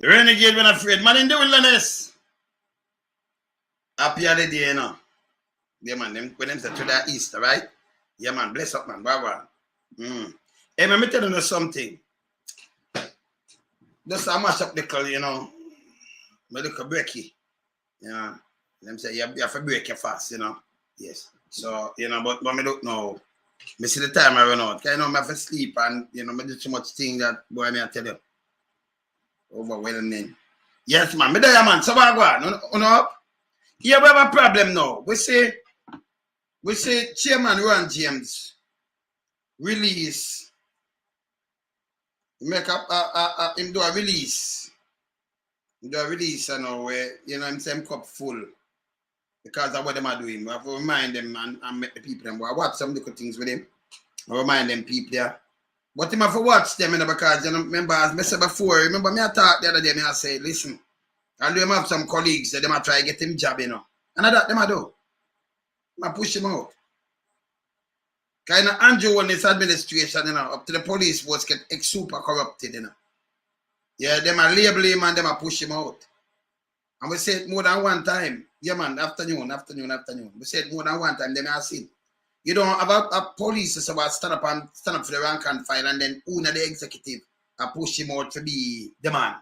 The renegade when afraid. Man in the wilderness. Happy holiday, you know. Yeah, man, them, when them say to the east, right? Yeah, man, bless up, man. Bye. Hey, man, me tell you something. Just a mash up the call, you know. Me look a breaky. You know. Them say, you have to break your fast, you know. Yes. So, you know, but me don't know. Me see the time I run out. Cause you know, me have to sleep and, you know, me do too much thing that, boy, me I tell you. Overwhelming. Yes, man. Me there, man. So, what go on? Up? Here we have a problem now. We say Chairman Rohan James release, make up him do a release. Do a release, you know, where, you know, him say him cup full. Because of what them are doing. We have to remind them and make the people them. I watch some little things with him. I remind them people there. But him have to watch them, you know, because, you know, remember, as I said before, remember me I talked the other day, I say, listen, I do him have some colleagues that them I try to get him job, you know. And that them I do. I push him out. Kind of Andrew on this administration, you know, up to the police was get super corrupted, you know. Yeah, them a label him and them a push him out. And we said more than one time. Yeah, man, afternoon. We said more than one time, them I seen. You don't have a police so stand up for the rank and file, and then who the executive I push him out to be the man.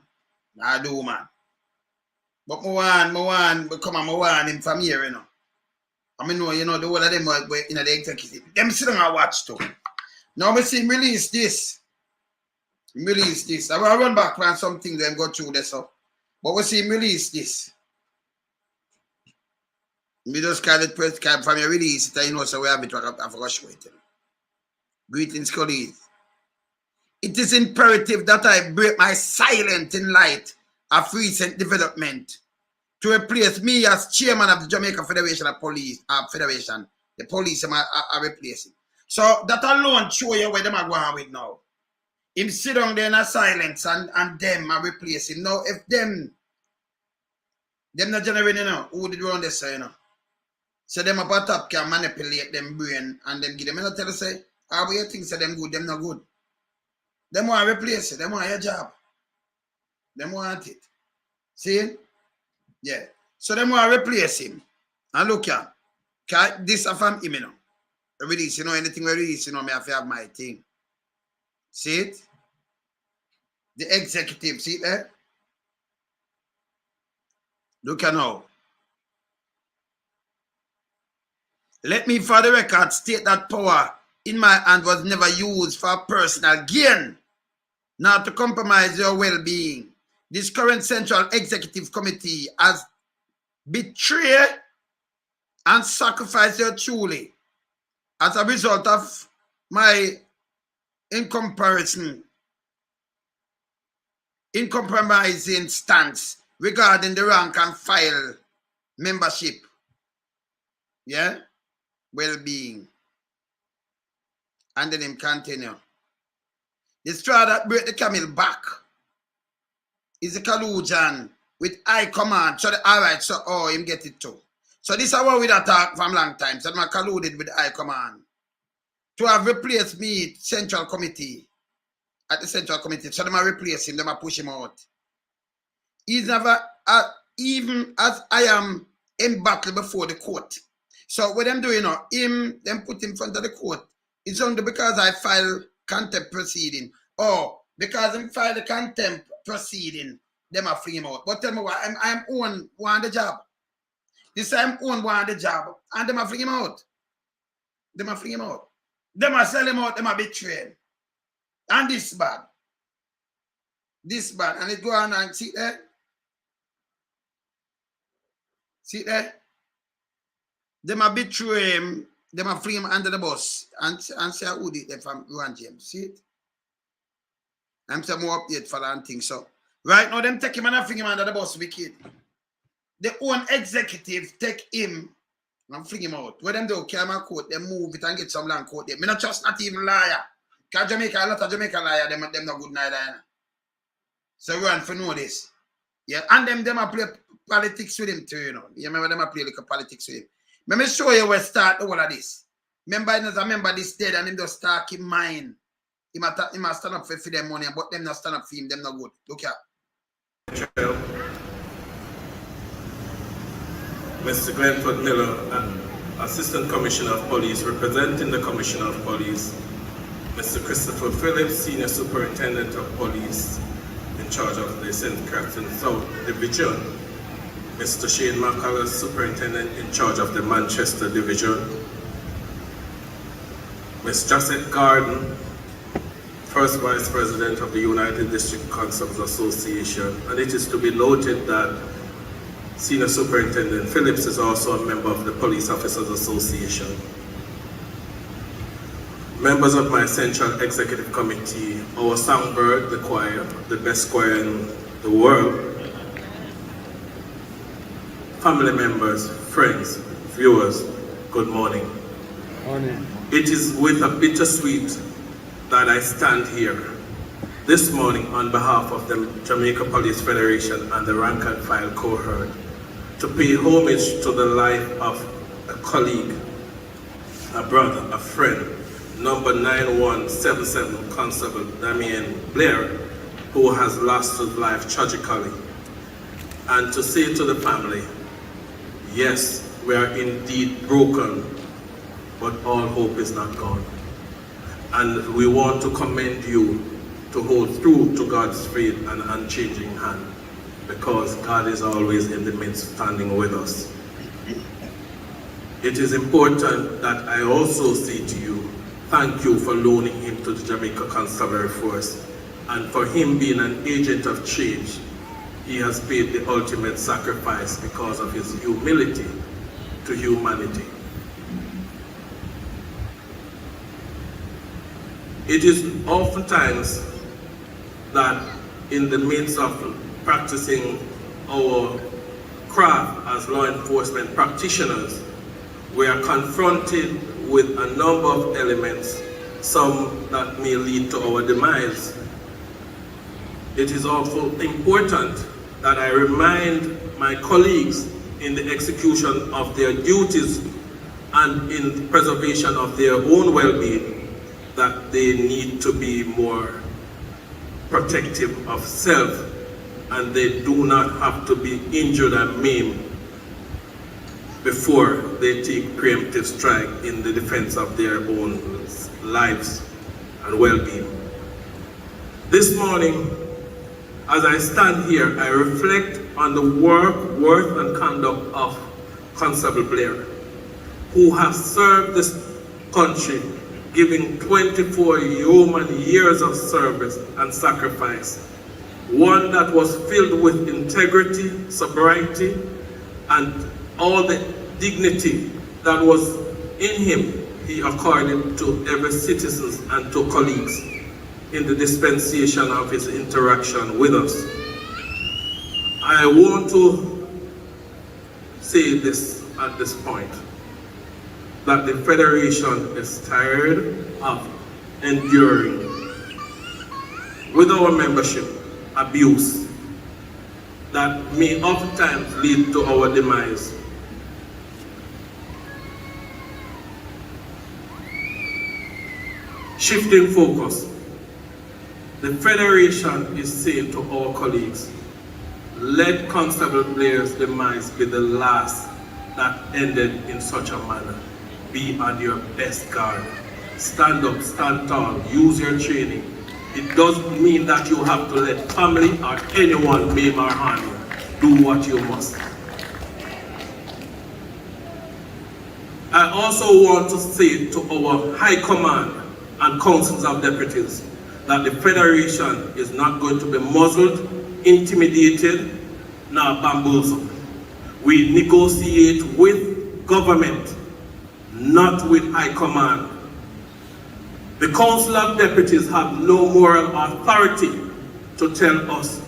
I do, man. But I want him from here, you know. I mean, no, you know, the whole of them were in the executive. Them sit down and watch too. Now we see him release this. I will run back and something then go through this up. But we see him release this. We just call it press card from your release it, you know, so we have it I forgot show it. Greetings, colleagues. It is imperative that I break my silence in light of recent development to replace me as chairman of the Jamaica Federation of Police Federation. The police are replacing. So that alone show you where them are going with now. Him sit down there in a silence and them are replacing. Now if them not generating, you know, who did run this, you know? So them up at top can manipulate them brain and them give them, you know, tell us say, how you think say them good, them not good. Them want to replace it, them want your job. Them want it. See? Yeah. So them want to replace him. And look here. This is from him, you know. Release, you know, anything we release, you know, me have to have my thing. See it? The executive, see it there? Look at now. Let me for the record state that power in my hand was never used for personal gain, not to compromise your well-being. This current Central Executive Committee has betrayed and sacrificed you truly as a result of my incompromising stance regarding the rank and file membership. Yeah? Well-being. And then him continue. The straw that break the camel back is a collusion with high command. So alright, so him get it too. So this is what we talk from long time. So I colluded with high command to have replaced me central committee at the central committee. So I replace him, I push him out. He's never even as I am in battle before the court. So what them doing now, them put him in front of the court. It's only because I file contempt proceeding. Or because I file the contempt proceeding, them are fling him out. But tell me what, I'm own one the job. This time own one the job. And them are fling him out. Them are fling him out. Them are sell him out, them are betray. And this bad. This bad. And it go on and see there. See there? Them a betray him, them a fling him under the bus and say who did that from Rohan James. See it? I'm some more update for that thing. So right now them take him and fling him under the bus, wicked. The own executive take him and fling him out. What them do, carry my court, they move it and get some land court there. Me not trust not even liar. Because Jamaica, a lot of Jamaica liar, them not good neither. So Rohan for know this. Yeah, and them a play politics with him too, you know. You remember them a play like politics with him. Let me show you where start all of this. Remember this dead and him just talk in mind. He must stand up for them money, but them not stand up for him, them not good. Look here. Mr. Glenford Miller, Assistant Commissioner of Police, representing the Commissioner of Police, Mr. Christopher Phillips, Senior Superintendent of Police, in charge of the St. Catherine South Division, Mr. Shane McCullough, Superintendent in charge of the Manchester Division, Ms. Josette Garden, First Vice President of the United District Constables Association, and it is to be noted that Senior Superintendent Phillips is also a member of the Police Officers Association. Members of my Central Executive Committee, our songbird, the choir, the best choir in the world, family members, friends, viewers, good morning. Morning. It is with a bittersweet that I stand here this morning on behalf of the Jamaica Police Federation and the rank and file cohort to pay homage to the life of a colleague, a brother, a friend, number 9177 Constable Damien Blair, who has lost his life tragically. And to say to the family, yes, we are indeed broken, but all hope is not gone. And we want to commend you to hold through to God's faith and unchanging hand, because God is always in the midst, standing with us. It is important that I also say to you, thank you for loaning him to the Jamaica Constabulary Force, and for him being an agent of change. He has paid the ultimate sacrifice because of his humility to humanity. It is oftentimes that in the midst of practicing our craft as law enforcement practitioners, we are confronted with a number of elements, some that may lead to our demise. It is also important that I remind my colleagues in the execution of their duties and in preservation of their own well-being that they need to be more protective of self, and they do not have to be injured and maimed before they take preemptive strike in the defense of their own lives and well-being. This morning, as I stand here, I reflect on the work, worth, and conduct of Constable Blair, who has served this country, giving 24 human years of service and sacrifice, one that was filled with integrity, sobriety, and all the dignity that was in him, he accorded to every citizen and to colleagues in the dispensation of his interaction with us. I want to say this at this point, that the Federation is tired of enduring with our membership abuse that may oftentimes lead to our demise. Shifting focus, the Federation is saying to our colleagues, let Constable Blair's demise be the last that ended in such a manner. Be on your best guard. Stand up, stand tall, use your training. It doesn't mean that you have to let family or anyone maim or harm you. Do what you must. I also want to say to our High Command and Councils of Deputies that the Federation is not going to be muzzled, intimidated, nor bamboozled. We negotiate with government, not with High Command. The Council of Deputies have no moral authority to tell us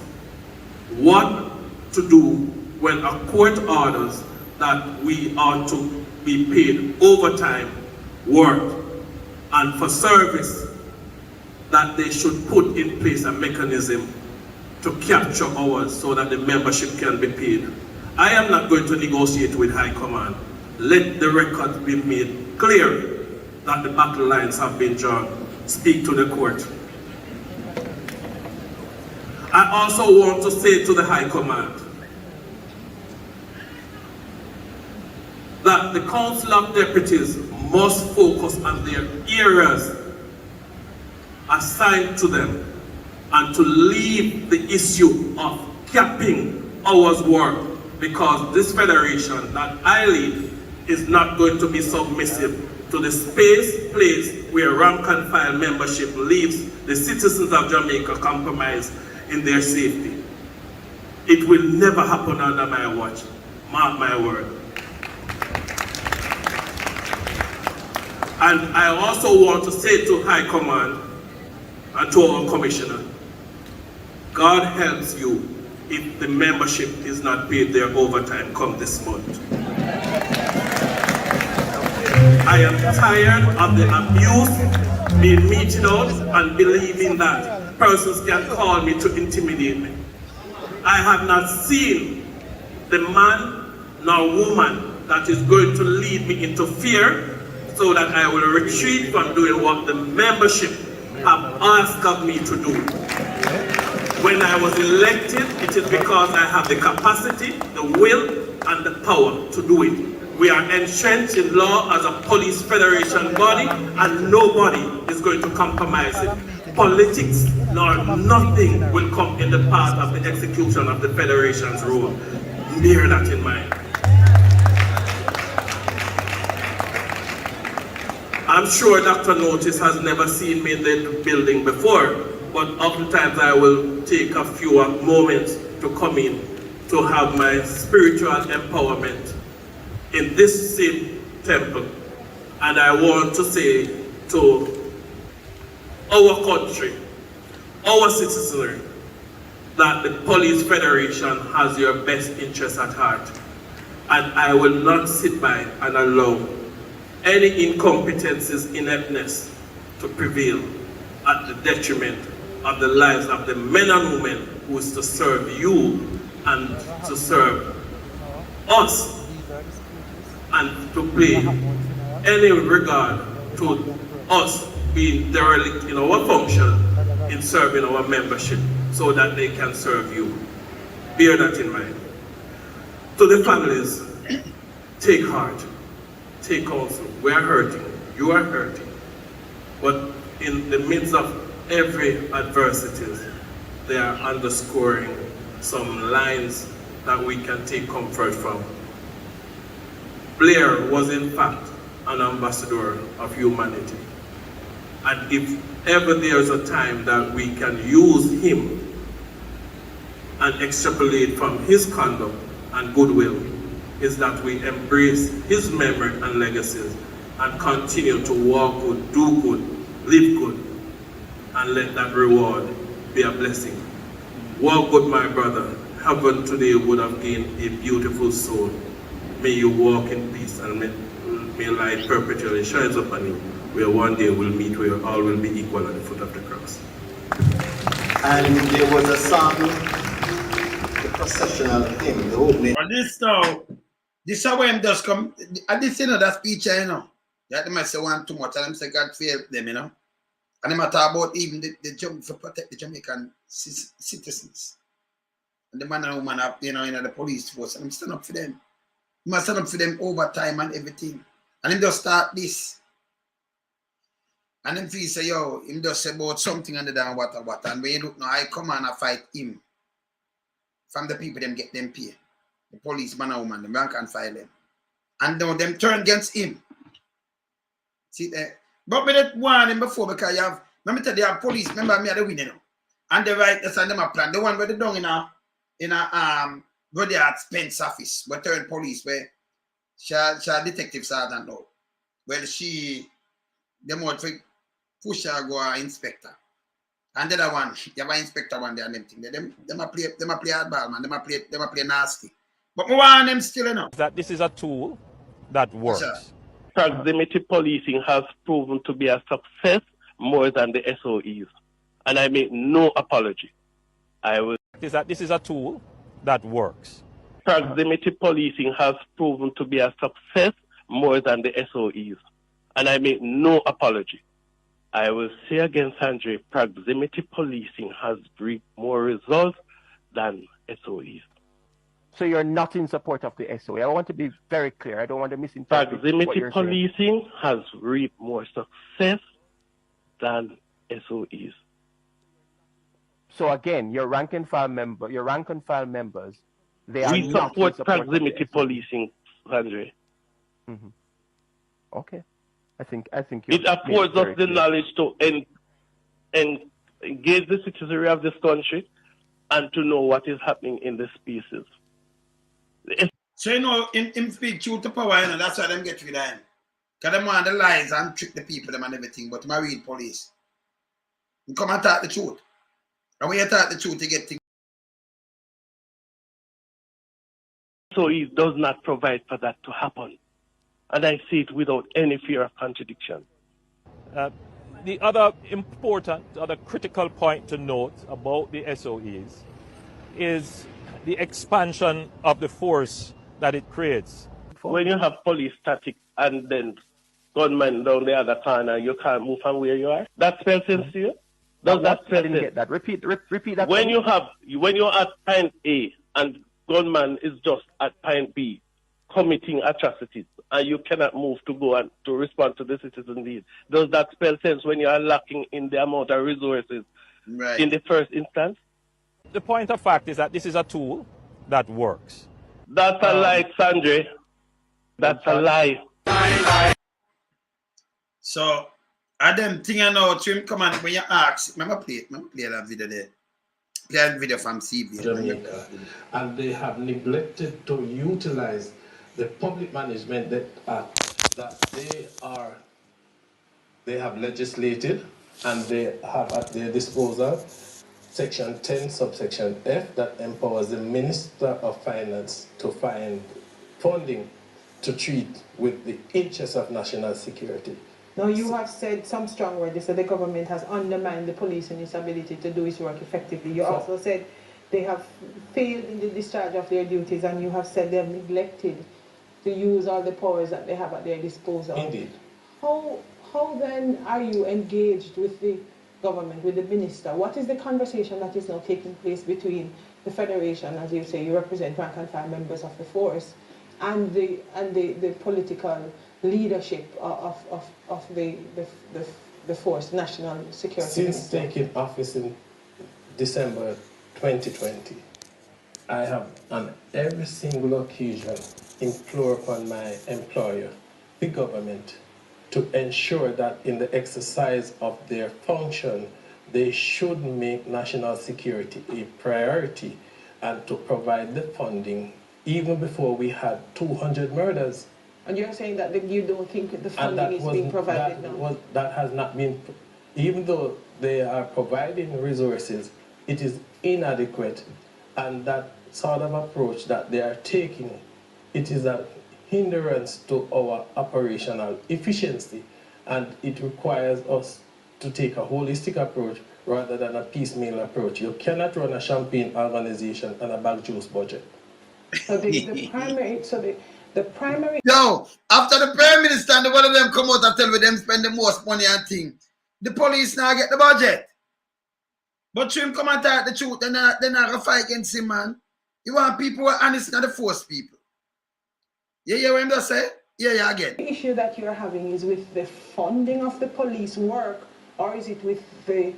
what to do when a court orders that we are to be paid overtime work and for service, that they should put in place a mechanism to capture hours so that the membership can be paid. I am not going to negotiate with High Command. Let the record be made clear that the battle lines have been drawn. Speak to the court. I also want to say to the High Command that the Council of Deputies must focus on their areas assigned to them and to leave the issue of capping hours work, because this federation that I lead is not going to be submissive to the place where rank and file membership leaves the citizens of Jamaica compromised in their safety. It will never happen under my watch, mark my word. And I also want to say to High Command and to our Commissioner, God helps you if the membership is not paid their overtime come this month. I am tired of the abuse being meted out and believing that persons can call me to intimidate me. I have not seen the man nor woman that is going to lead me into fear so that I will retreat from doing what the membership have asked of me to do. When I was elected, it is because I have the capacity, the will, and the power to do it. We are entrenched in law as a police federation body, and nobody is going to compromise it. Politics nor nothing will come in the path of the execution of the federation's rule. Bear that in mind. I'm sure Dr. Notice has never seen me in the building before, but oftentimes I will take a few moments to come in to have my spiritual empowerment in this same temple. And I want to say to our country, our citizenry, that the Police Federation has your best interests at heart. And I will not sit by and allow any incompetencies, ineptness to prevail at the detriment of the lives of the men and women who is to serve you and to serve us, and to pay any regard to us being derelict in our function in serving our membership so that they can serve you. Bear that in mind. To the families, take heart, take counsel. We are hurting, you are hurting, but in the midst of every adversity, they are underscoring some lines that we can take comfort from. Blair was in fact an ambassador of humanity. And if ever there's a time that we can use him and extrapolate from his conduct and goodwill, is that we embrace his memory and legacies and continue to walk good, do good, live good, and let that reward be a blessing. Walk good, my brother. Heaven today would have gained a beautiful soul. May you walk in peace, and may light perpetually shines upon you, where one day we'll meet, where all will be equal at the foot of the cross. And there was a song, the processional hymn, the opening. And this now, this is when does come, I didn't say no that speech, you know. Yeah, they might say one too much, and them say God fear them, you know. And they might talk about even to protect the Jamaican citizens. And the man and woman up, you know, in the police force, and I'm stand up for them. You must stand up for them over time and everything. And him just start this. And then he say, yo, him just say about something under down what. And when you look now, I come and I fight him. From the people, them get them pay. The police, man and woman, the man can file them. And now them turn against him. See there? But we didn't warn him before because you have, let me tell you, have police, remember me at the window now. And they write this and them a plan. The one where they done in a where they at Spence office, where turn police, where she a detective sergeant now. Well, them want to push her go a inspector. And the other one, you have an inspector one there and them thing. Them a play hardball, man. Them a play nasty. But we want them still, you know. That this is a tool that works. Sure. Proximity policing has proven to be a success more than the SOEs. And I make no apology. This is a tool that works. Proximity policing has proven to be a success more than the SOEs. And I make no apology. I will say again, Sandra, proximity policing has reaped more results than SOEs. So you're not in support of the SOE. I want to be very clear. I don't want to misinterpret what Proximity you're saying. policing has reaped more success than SOEs. So again, your rank and file members, they are We not in support support proximity of the SOE. policing, Andre. Mm-hmm. Okay, I think you're It affords us the knowledge to engage the citizenry of this country and to know what is happening in the species. So you know, him speak truth to power, you know, that's why them get rid of him. Because them want the lies and trick the people them and everything, but my read police. You come and talk the truth. And when you talk the truth, you get things. So it does not provide for that to happen. And I see it without any fear of contradiction. The other critical point to note about the SOEs is the expansion of the force that it creates. When you have police static and then gunmen down the other corner, you can't move from where you are. That spells sense to you? Does that spell I didn't sense? get that. Repeat that. When you're at point A and gunman is just at point B committing atrocities and you cannot move to go and to respond to the citizen need, does that spell sense when you are lacking in the amount of resources in the first instance? The point of fact is that this is a tool that works. That's a lie, Sandre. That's a lie. So, I them thing I know, Trim, come on, when you ask, remember play that video there. Play that video from CV. Jamaica, and they have neglected to utilize the public management that they have legislated and they have at their disposal Section 10, subsection F, that empowers the Minister of Finance to find funding to treat with the interests of national security. Now, you have said some strong words. You said the government has undermined the police in its ability to do its work effectively. You also said they have failed in the discharge of their duties, and you have said they have neglected to use all the powers that they have at their disposal. Indeed. How then are you engaged with the government, with the minister? What is the conversation that is now taking place between the Federation, as you say, you represent rank and file members of the force, and the political leadership of the force, national security? Since taking office in December 2020, I have on every single occasion implored upon my employer, the government, to ensure that in the exercise of their function, they should make national security a priority and to provide the funding even before we had 200 murders. And you're saying that you don't think the funding is being provided now? That has not been, even though they are providing resources, it is inadequate, and that sort of approach that they are taking, it is a hindrance to our operational efficiency, and it requires us to take a holistic approach rather than a piecemeal approach. You cannot run a champagne organization on a bag juice budget. So the primary. Yo, after the Prime Minister and one of them come out and tell me them spend the most money and thing, the police now get the budget. But Trim come and tell the truth, they're not gonna fight against him, man. You want people who are honest, not the force people. Yeah, what I'm just saying? Yeah, again. The issue that you're having is with the funding of the police work, or is it with the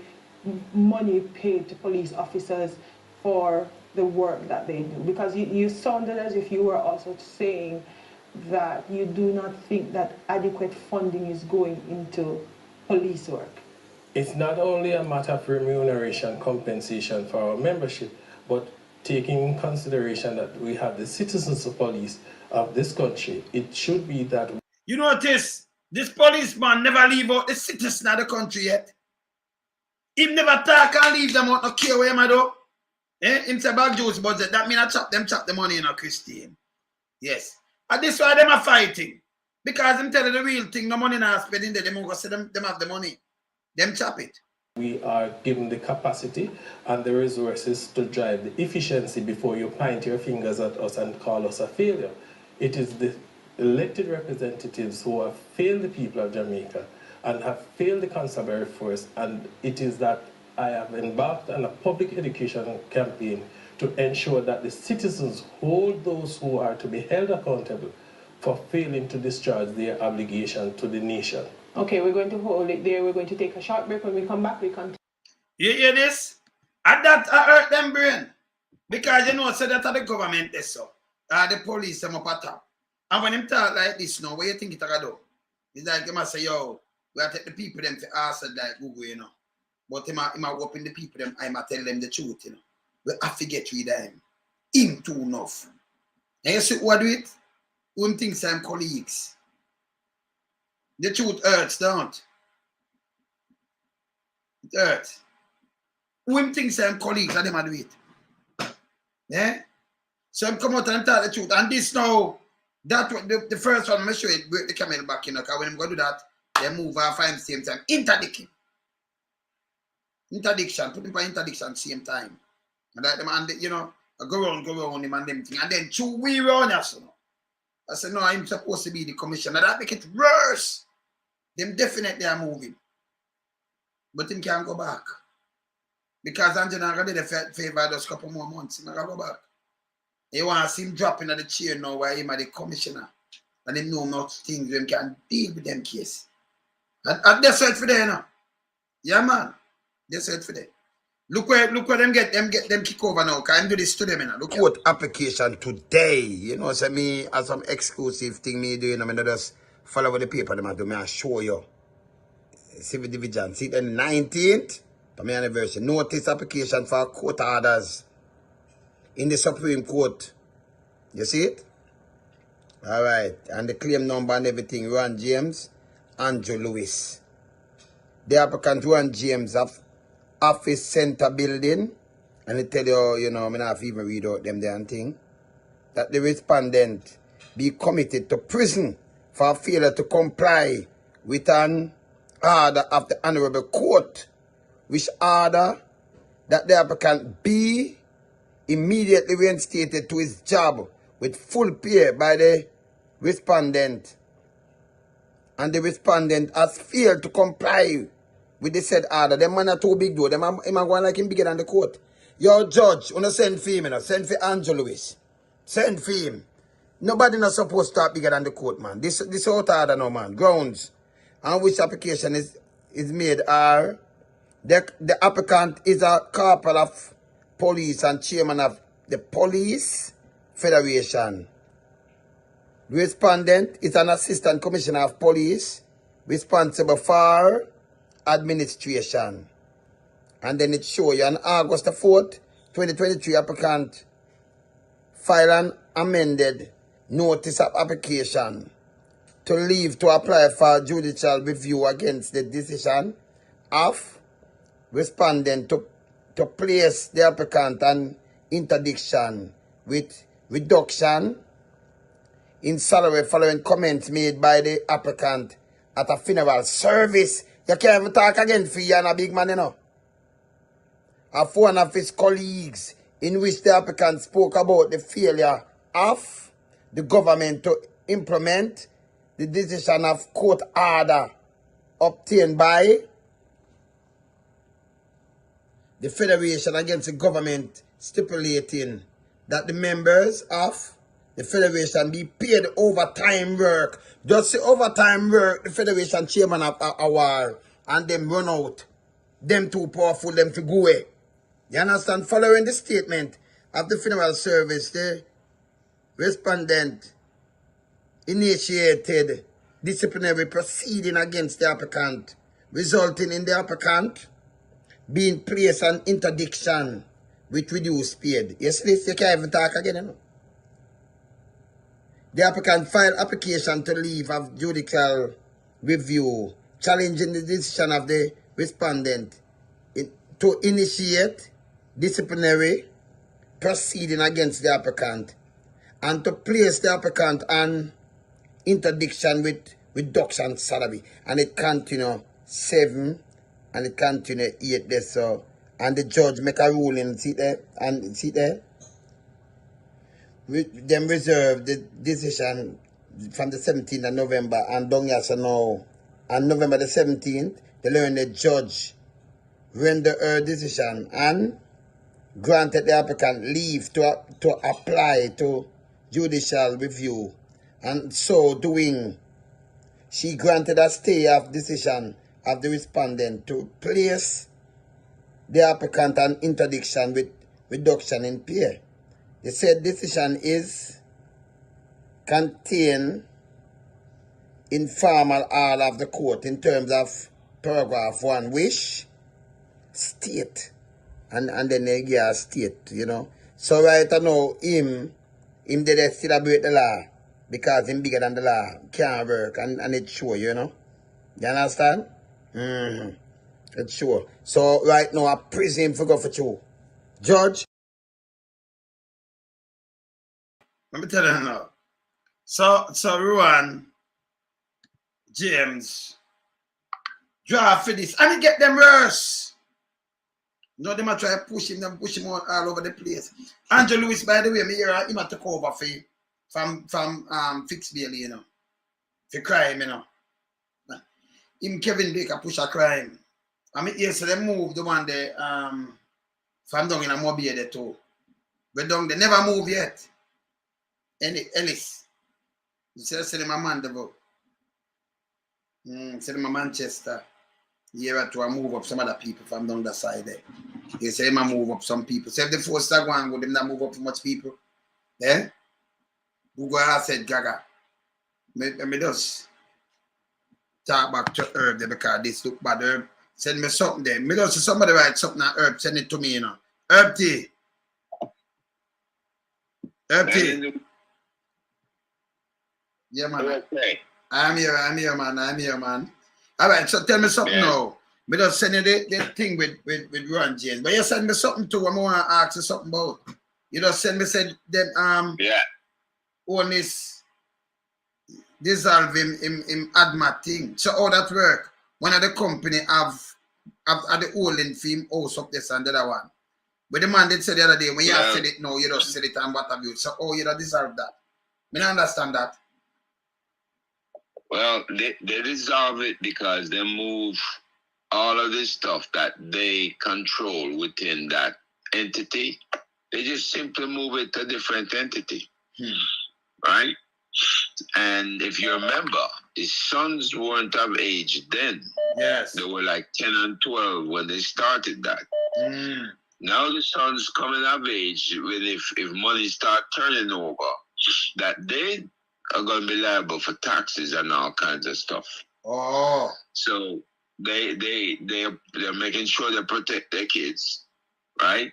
money paid to police officers for the work that they do? Because you sounded as if you were also saying that you do not think that adequate funding is going into police work. It's not only a matter of remuneration, compensation for our membership, but taking in consideration that we have the citizens of police of this country, it should be that. You notice, this policeman never leave out the citizens of the country yet. He never talk and leave them out, no care where him do. Him say bag juice budget, that mean I chop the money in a Christian. Yes. And this why them are fighting. Because him tell you the real thing, no money not spending there, them go say them have the money. Them chop it. We are given the capacity and the resources to drive the efficiency before you point your fingers at us and call us a failure. It is the elected representatives who have failed the people of Jamaica and have failed the constabulary force, and it is that I have embarked on a public education campaign to ensure that the citizens hold those who are to be held accountable for failing to discharge their obligation to the nation. Okay, we're going to hold it there. We're going to take a short break. When we come back, we continue. You hear this? And that hurt them brain. Because you know, so that the government is so. The police them up at top. And when him talk like this now, what you think it gonna do? It's like he must say, yo, we have to take the people them to answer like Google, you know. But he might open the people them, I might tell them the truth, you know. We have to get rid of him. Him too enough. And you see what do it? One thing some colleagues. The truth hurts, don't it? Hurts. One thing some colleagues and them do it. Yeah? So I'm come out and tell the truth. And this now, that the first one, I'm show it, break the camel back, you know, because when I'm going to do that, they move and find the same time. Interdiction. Interdiction. Put him for interdiction same time. And that them and you know, I go around him and them thing. And then 2 weeks around us, you know. I said, no, I'm supposed to be the commissioner. That make it worse. Them definitely are moving. But him can't go back. Because Angela already did the favor just a couple more months. He can't go back. You want to see him dropping at the chair now while he's the commissioner. And him know much things them can deal with them case. And that's it for them, you know. Yeah, man. That's it for them. Look where them get them kick over now. Can I do this to them, you know? Look court application today. You know, so me as some exclusive thing me doing, I just follow with the paper them do me I show you. Civil division. See the 19th, for my anniversary. Notice application for court orders in the Supreme Court. You see it? Alright. And the claim number and everything. Rohan James, Andrew Lewis. The applicant Rohan James of Office Center Building. And they tell you, you know, I mean, I have to even read out them there and thing. That the respondent be committed to prison for failure to comply with an order of the Honorable Court, which order that the applicant be immediately reinstated to his job with full pay by the respondent. And the respondent has failed to comply with the said order. Them man are too big though. Them are going like him bigger than the court. Your judge, wanna send for him, you know. Send for Andrew Lewis. Send for him. Nobody not supposed to be bigger than the court, man. This out order now, man. Grounds on which application is made are the applicant is a corporal of police and chairman of the Police Federation. The respondent is an assistant commissioner of police responsible for administration. And then it shows you on August the 4th, 2023, applicant file an amended notice of application to leave to apply for judicial review against the decision of respondent to place the applicant on interdiction with reduction in salary following comments made by the applicant at a funeral service. You can't even talk again for you and a big man, you know. Of one of his colleagues, in which the applicant spoke about the failure of the government to implement the decision of court order obtained by the Federation against the government, stipulating that the members of the Federation be paid overtime work. Just the overtime work, the Federation Chairman of a while, and them run out. Them too powerful, them to go away. You understand? Following the statement of the funeral service, the respondent initiated disciplinary proceeding against the applicant, resulting in the applicant being placed on interdiction with reduced pay. Yes, this you can't even talk again, you know. The applicant filed application to leave of judicial review, challenging the decision of the respondent to initiate disciplinary proceeding against the applicant and to place the applicant on interdiction with reduction salary. And it continue 7 and it continue 8 there. So, and the judge make a ruling, see there, and see there. Them reserve the decision from the 17th of November and down here so now on November the 17th, the learned judge rendered her decision and granted the applicant leave to apply to judicial review. And so doing, she granted a stay of decision of the respondent to place the applicant on interdiction with reduction in pay. The said decision is contained in formal order of the court in terms of paragraph 1, which state, and then they give a state, you know. So right now, him did still break the law because him bigger than the law, can't work, and it's sure, you know. You understand? It's sure. So right now, I praise him for go for true. Judge? Let me tell you now. So Rohan James draft for this, and he get them worse. No, they might try to push him all over the place. Andrew Lewis, by the way, me hear him took over from fixed bail, you know, for crime, you know. Him Kevin Baker push a crime. I mean, yes, so they move the one there from down in a Mobile there too. But down they never move yet. Ellis. You see them a Mandeville. See them a Manchester. You have to move up some other people from down the side there. You say them a move up some people. So if the force that go and go, them not move up too much people. Eh? Who go and said Gaga. Me just talk back to Herb there because this look bad. Herb send me something there. Me just somebody write something at Herb, send it to me, you know. Herb T. Herb T. Yeah, man. Okay. I'm here, man. All right, so tell me something now. Me just send you the thing with Rohan James. But you send me something too. I want to ask you something about. You just send me said them on this dissolve him admit thing. So how that work? One of the company have the holding film house up this and the other one. But the man did say the other day when you have said it now, you just said it and what have you. So how you don't deserve that? Me don't understand that. Well, they dissolve it because they move all of this stuff that they control within that entity. They just simply move it to a different entity. Right? And if you remember, his sons weren't of age then. Yes. They were like 10 and 12 when they started that. Now the sons coming of age, when if money start turning over, that they are going to be liable for taxes and all kinds of stuff. Oh. So they're making sure they protect their kids, right?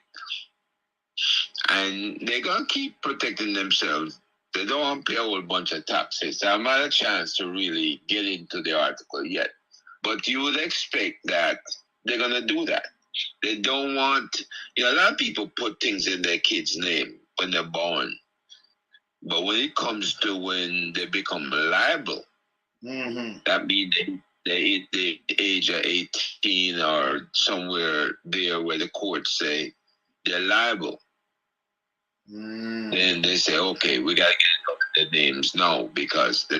And they're going to keep protecting themselves. They don't want to pay a whole bunch of taxes. I haven't had a chance to really get into the article yet. But you would expect that they're going to do that. They don't want, a lot of people put things in their kids' name when they're born. But when it comes to when they become liable, that means they hit the age of 18 or somewhere there where the courts say they're liable. Then they say, okay, we got to get their names now because they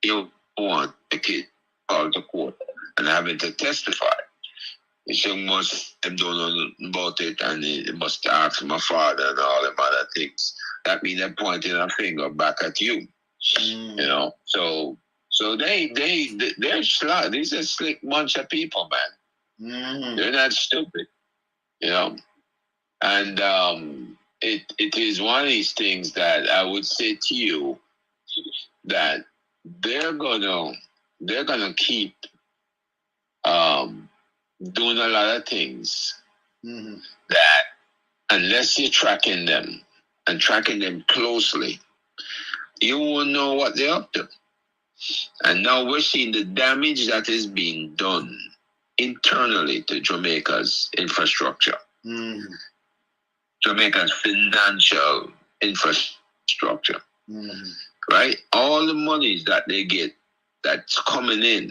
don't want the kid called to court and having to testify. The young most them don't know about it and they must ask my father and all them other things. That means they're pointing a finger back at you. You know? So they're slick. These are a slick bunch of people, man. They're not stupid. You know? And it is one of these things that I would say to you that they're gonna keep doing a lot of things that unless you're tracking them and tracking them closely, you won't know what they're up to. And now we're seeing the damage that is being done internally to Jamaica's infrastructure. Jamaica's financial infrastructure. Right? All the monies that they get that's coming in,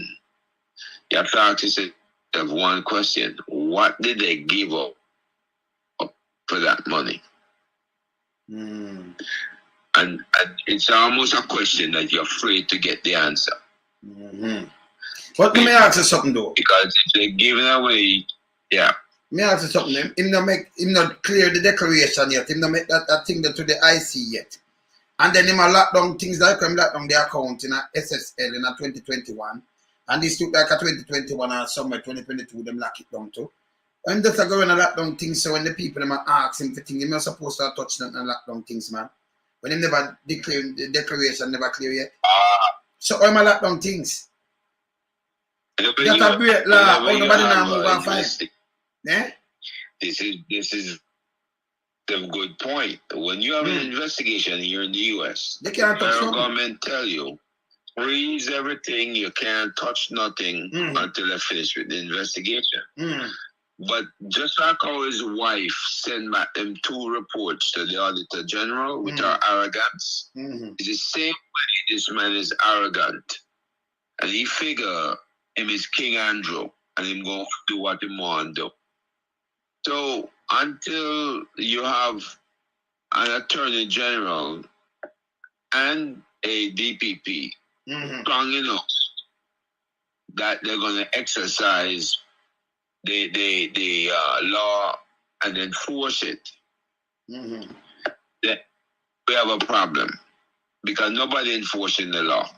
you have to ask yourself one question. What did they give up for that money? And it's almost a question that you're afraid to get the answer. But let me ask you something though. Because if they're giving away, yeah. Let me ask you something. Him not clear the declaration yet. Him not make that thing to the IC yet. And then him a lock down things like him lock down the account in a SSL in a 2021. And this took like a 2021 or somewhere 2022, them lock it down too. And just a going to lock down things, so when the people them ask him for things, he's not supposed to touch them and lock down things, man. When he never declare the declaration never clear yet. So I'm a lock down things. That a great law. Nobody now move and find. Yeah? This is the good point. When you have an investigation here in the US, they can't touch the government tell you, freeze everything, you can't touch nothing until they finish with the investigation. But just like how his wife sent back them 2 reports to the Auditor General with her arrogance, it's the same way this man is arrogant. And he figure him is King Andrew and him going to do what he want to do. So until you have an Attorney General and a DPP strong enough that they're going to exercise the law and enforce it, then we have a problem because nobody enforcing the law.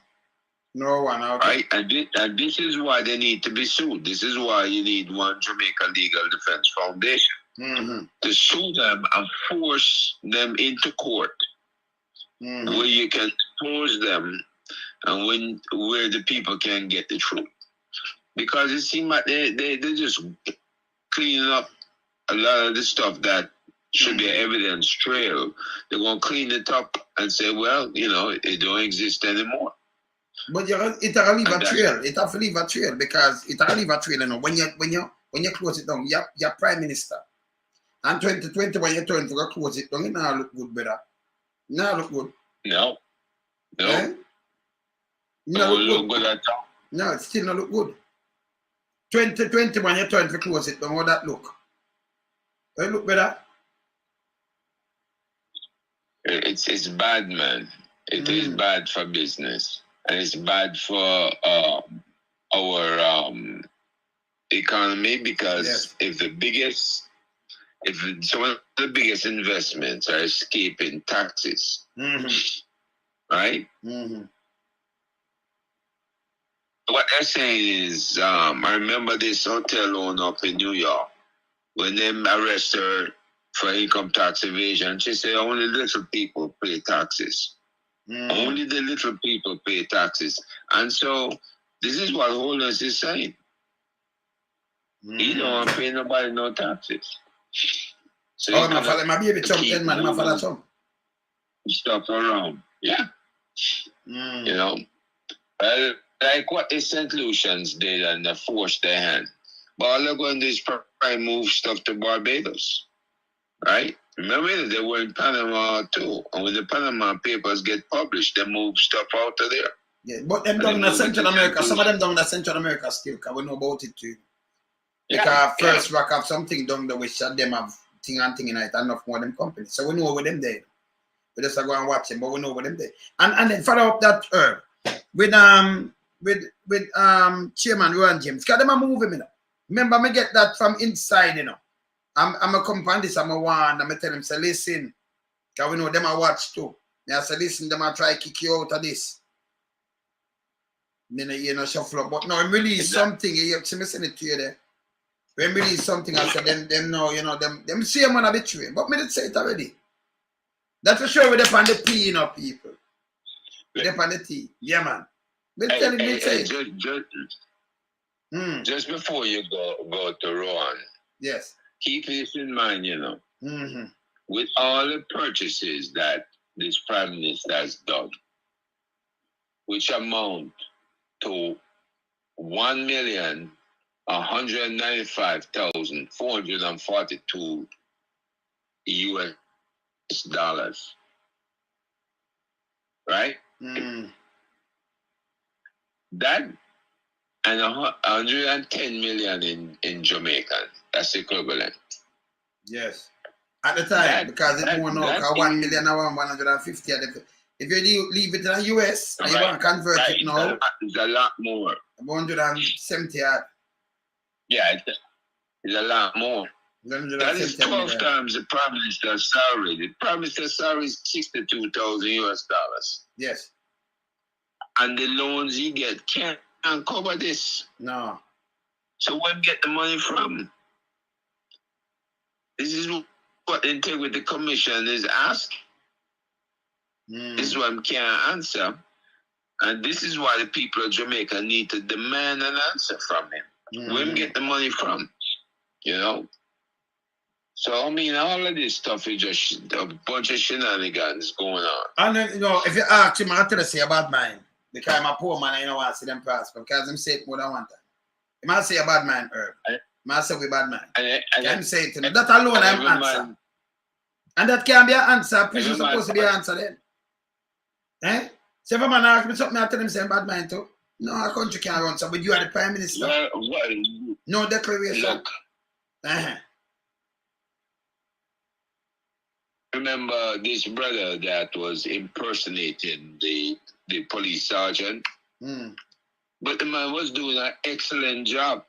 No one, okay. Right? And this is why they need to be sued. This is why you need one Jamaica Legal Defense Foundation to sue them and force them into court where you can expose them and where the people can get the truth. Because it seems like they're just cleaning up a lot of the stuff that should be an evidence trail. They're going to clean it up and say, well, it don't exist anymore. But it will leave a trail. It have to leave a trail because it will leave a trail. When you close it down, you're Prime Minister. And 2020 when you turn to close it down, it now look good, brother. Now look good. No. Eh? No look good at all. No, it still not look good. 2020 when you turn to close it down, how that look? It look better? It's bad, man. It is bad for business. And it's bad for our economy because if some of the biggest investments are escaping taxes, right? What they're saying is, I remember this hotel owner up in New York when they arrested her for income tax evasion. She said only little people pay taxes. Only the little people pay taxes. And so this is what Holness is saying. He don't want to pay nobody no taxes. So my baby chump 10 man, my father chump. Stuff around. Yeah. Well, like what the St. Lucians did and they forced their hand. But all they're going to do is try move stuff to Barbados. Right? Remember, they were in Panama too. And when the Panama Papers get published, they move stuff out of there. Yeah, but them down in Central America, some of them down in Central America still, because we know about it too. Because First Rock have something down there which them have thing in it, enough more them companies. So we know where them there. We just go and watch them, but we know where them there. And then follow up that with Chairman Rohan James. Because them a move him, Remember, me get that from inside, I'm a company this, I'm a tell them, say, listen, because we know them I watch too. I say, listen, them I try to kick you out of this. Then, shuffle up. But no, I'm release something, you see me send it to you there. When release something, I said, them know, them see them on a betray. But me did say it already. That's for sure, we're up on the P, people. We're up on the T. Yeah, man. Just before you go to Rohan. Yes. Keep this in mind, with all the purchases that this Prime Minister has done, which amount to $1,195,442 US dollars, right? That and 110 million in Jamaican. That's equivalent. Yes. At the time, because it won't know 1 million or 150. If you leave it in the US and you want to convert it now, it's a lot more. 170 yard. Yeah, it's a lot more. That is 12 times the Prime Minister's salary. The Prime Minister's salary is $62,000. Yes. And the loans he get can't cover this. No. So where get the money from? This is what the Integrity Commission is asking. This is what I can't answer. And this is why the people of Jamaica need to demand an answer from him. Where get the money from? You know? So, I mean, all of this stuff is just a bunch of shenanigans going on. And then, you know, if you ask him, I'll tell you, say a bad mind. Because I'm a poor man, I don't want to see them prosper. Because I'm saying more than one time. He might say a bad mind, Herb. He might say we bad mind. I'm saying to him, that alone I'm answer. And that can be an answer. Prison supposed to be an answer then. Eh? So if a man asks me something, I tell him say bad mind too. No, our country can't run so, but you are the Prime Minister. No declaration. Look. Remember this brother that was impersonating the police sergeant? But the man was doing an excellent job.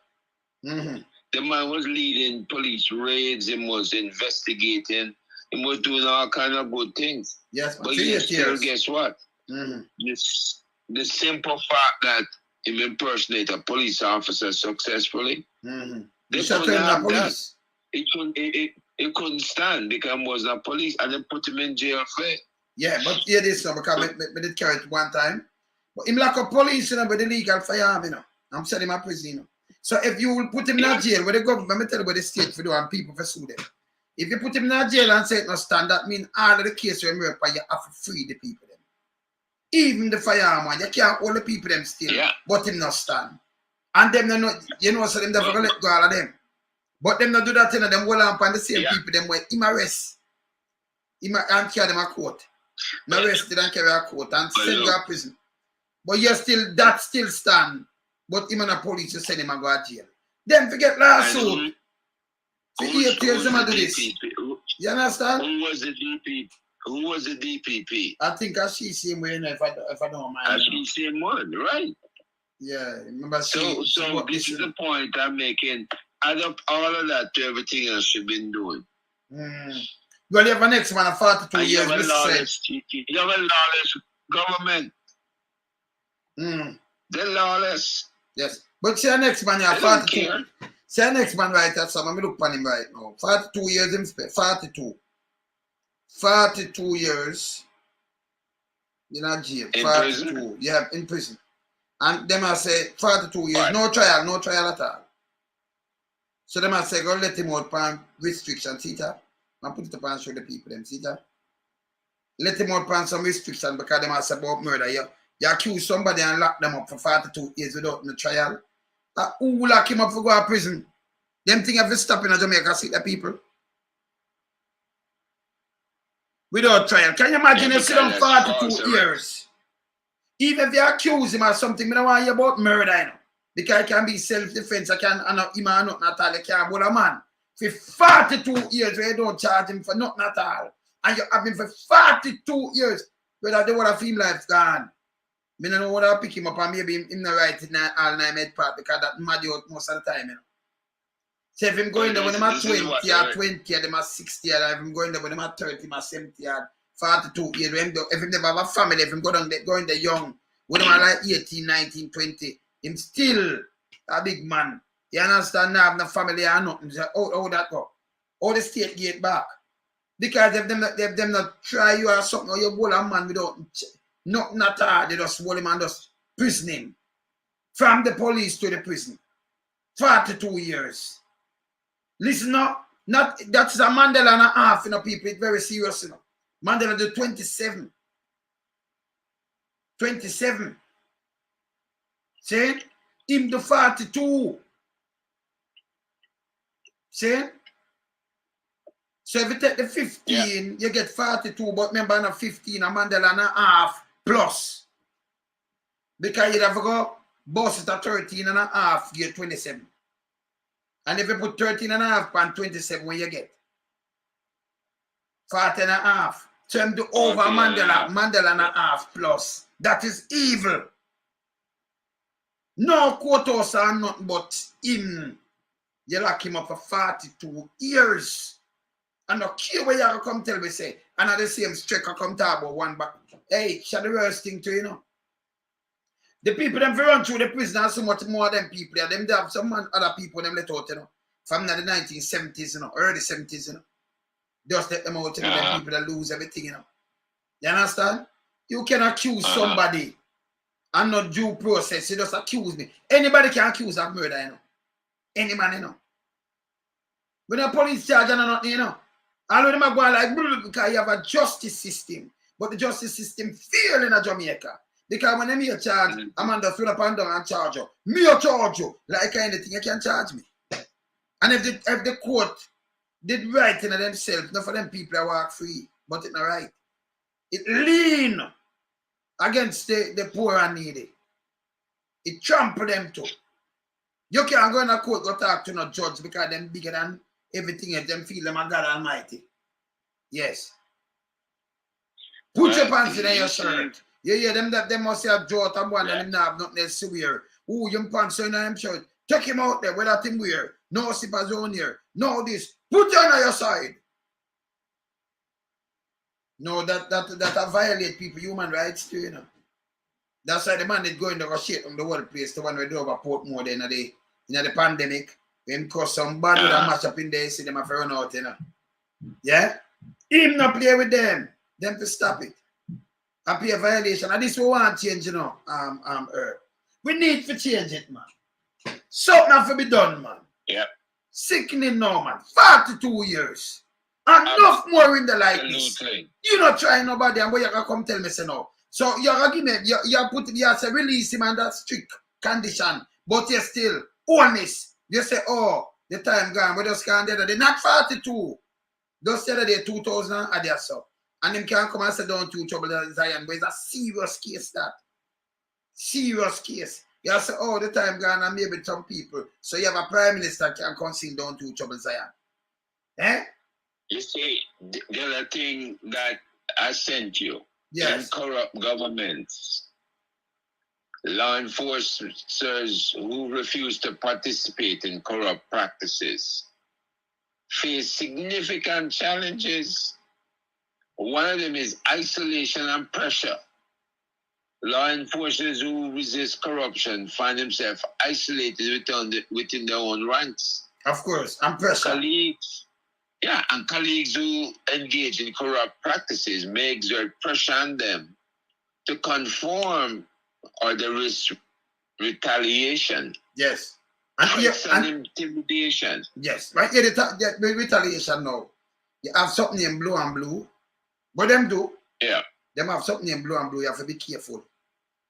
The man was leading police raids, he was investigating, he was doing all kind of good things. Yes, but still, guess what? The simple fact that he impersonated a police officer successfully, they couldn't have that. It couldn't stand because he was not police, and they put him in jail for it. Yeah, but here this now because I did carry it one time. But him like a police, you know, with the legal firearm, you know. I'm sending him a prison, you know. So if you will put him in jail with the government, let me tell you what the state for do and people for sue them. If you put him in jail and say it no stand, that means all of the cases where you have to free the people them. Even the firearm one, you can't hold the people them still, but him not stand. And them no, you know, so them never let go all of them. But them not do that, you know, them hold on the same people, them where him arrest. And carry them a court. No arrested and carry a court and send you to prison. But you still, that still stand. But him and the police just send him and go to jail. Then forget lawsuit. For 8 years, them do this. You understand? Who was the DPP? Who was the DPP? I think I see same way, you know, if I don't mind. I see same one, right? Yeah, remember. So this is the point I'm making. Add up all of that to everything else you've been doing. Well, you have a next one of 42 years. You have a lawless government. They're lawless. Yes. But see the next man, you have 42. See the next man right at some. I'm look at him right now. 42 years in space. 42. 42 years. In a jail. In 42. Prison? Yeah, in prison. And them I say 42 years. Right. No trial at all. So them I say go let him out on restriction, see that? And put it up and show the people them, see that? Let him out on some restriction because them I say about murder. You accuse somebody and lock them up for 42 years without no trial. Who will lock him up for go to prison? Them thing have to stop in Jamaica, see the people. Without trial. Can you imagine you see them 42 years? Even if you accuse him of something, I don't want to hear about murder, you know. Because it can be self-defense, I can nothing at all. You can't hold a man for 42 years where you don't charge him for nothing at all. And you have him for 42 years whether they would have feel life's gone. I don't know what I'll pick him up and maybe him not right in all nine med part because that mad you out most of the time, you know. So if him going there when him at 20 or 20 or them at 60 or if him going there when him at 30 or 70 or 42 years, if him never have a family, if him going there young, when him at like 18, 19, 20, him still a big man. You understand? Now have no family or nothing. So how that go? How the state get back? Because if them not try you or something, or you hold a man without nothing at all, they just hold him and just prison him. From the police to the prison. 42 years. Listen now, that's a Mandela and a half, you know, people. It's very serious, you know. Mandela do 27. 27. See? Him do 42. See? So if you take the 15, you get 42, but remember na 15, a Mandela and a half plus. Because you'd have to go boss it at 13 and a half, you get 27. And if you put 13 and a half and 27, what you get? 40 and a half. So him do over Mandela and a half plus. That is evil. No courthouse or nothing but him. You lock him up for 42 years. And no care where you come tell me say, and at the same stretch I come talk about one back. Hey, it's the worst thing to you know. The people them run through the prison are so much more than people. Them they have some other people them let out, you know. From the 1970s, you know, early 70s, you know. Just let them out, you know, them people that lose everything, you know. You understand? You can accuse somebody and not due process. You just accuse me. Anybody can accuse of murder, you know. Any man, you know. When a police charge and nothing, you know. All of them are going like, because you have a justice system. But the justice system fail in Jamaica. Because when they charge, I'm under fill up and down and charge you. Me or charge you. Like anything, you can charge me. And if the court did right in themselves, not for them people that walk free, but it's not right. It lean against the poor and needy. It trample them too. You can't go in a court, go talk to no judge because them bigger than everything else. Them feel them are God Almighty. Yes. Put your pants in your shirt. Yeah, them that them must have drought and one and them have nothing else to wear. Ooh, your pants in them shirt. Take him out there, where that him wear. No zippers on here. No this. Put you on your side. No, that violate people human rights too, you know. That's why the man is going to negotiate from the workplace, the one we do over Portmore in the pandemic. When cause somebody that match up in there, see them have to run out, you know. Yeah? Him not play with them. Them to stop it. And pay a violation. And this we want change, you know, we need to change it, man. Something have to be done, man. Yeah. Sickening now, man. 42 years. Enough more in the like this. You not trying nobody and boy you can come tell me say no. So you give me you put you say release him under strict condition, but you're still honest. You say, oh, the time gone, we just can't do that. They're not 42. Just say that they're 2000 and they're so. And them can't come and say down to trouble Zion, but it's a serious case that. Serious case. You say, oh, the time gone and maybe some people. So you have a prime minister can come sing down to trouble Zion. Eh? You see, the other thing that I sent you, yes. In corrupt governments, law enforcers who refuse to participate in corrupt practices face significant challenges. One of them is isolation and pressure. Law enforcers who resist corruption find themselves isolated within their own ranks. Of course, and pressure. Colleagues who engage in corrupt practices may exert pressure on them to conform or the risk retaliation. Yes. And intimidation. Yes. Right here, the retaliation now. You have something in blue and blue. What them do? Yeah. Them have something in blue and blue. You have to be careful.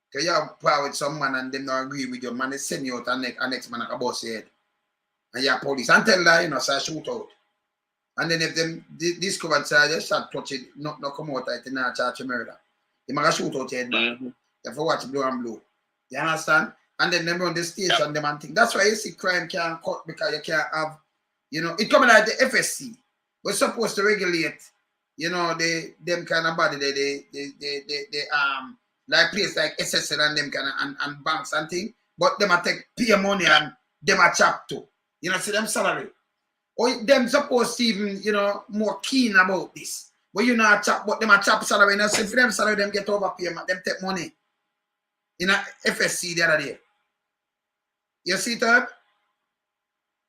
Because you have power with someone and them don't agree with your man. They send you out and next man like a boss head. And you have police. And tell that, you know, so shoot out. And then if them discover say they start touching, not come out it not charge murder. They might shoot out your head back. You have to watch blue and blue. You understand? And then them run the station, them and thing. That's why you see crime can't cut because you can't have, you know, it coming like the FSC. We're supposed to regulate, you know, them kind of body, they like place like SSL and them kind of and banks and thing. But them a take pay money and them a chop too. You know, see them salary. Or them supposed to even, you know, more keen about this. But you know, chop, but them a chop salary. You know, so for them salary, them get overpayment, them take money. In a FSC the other day. You see that?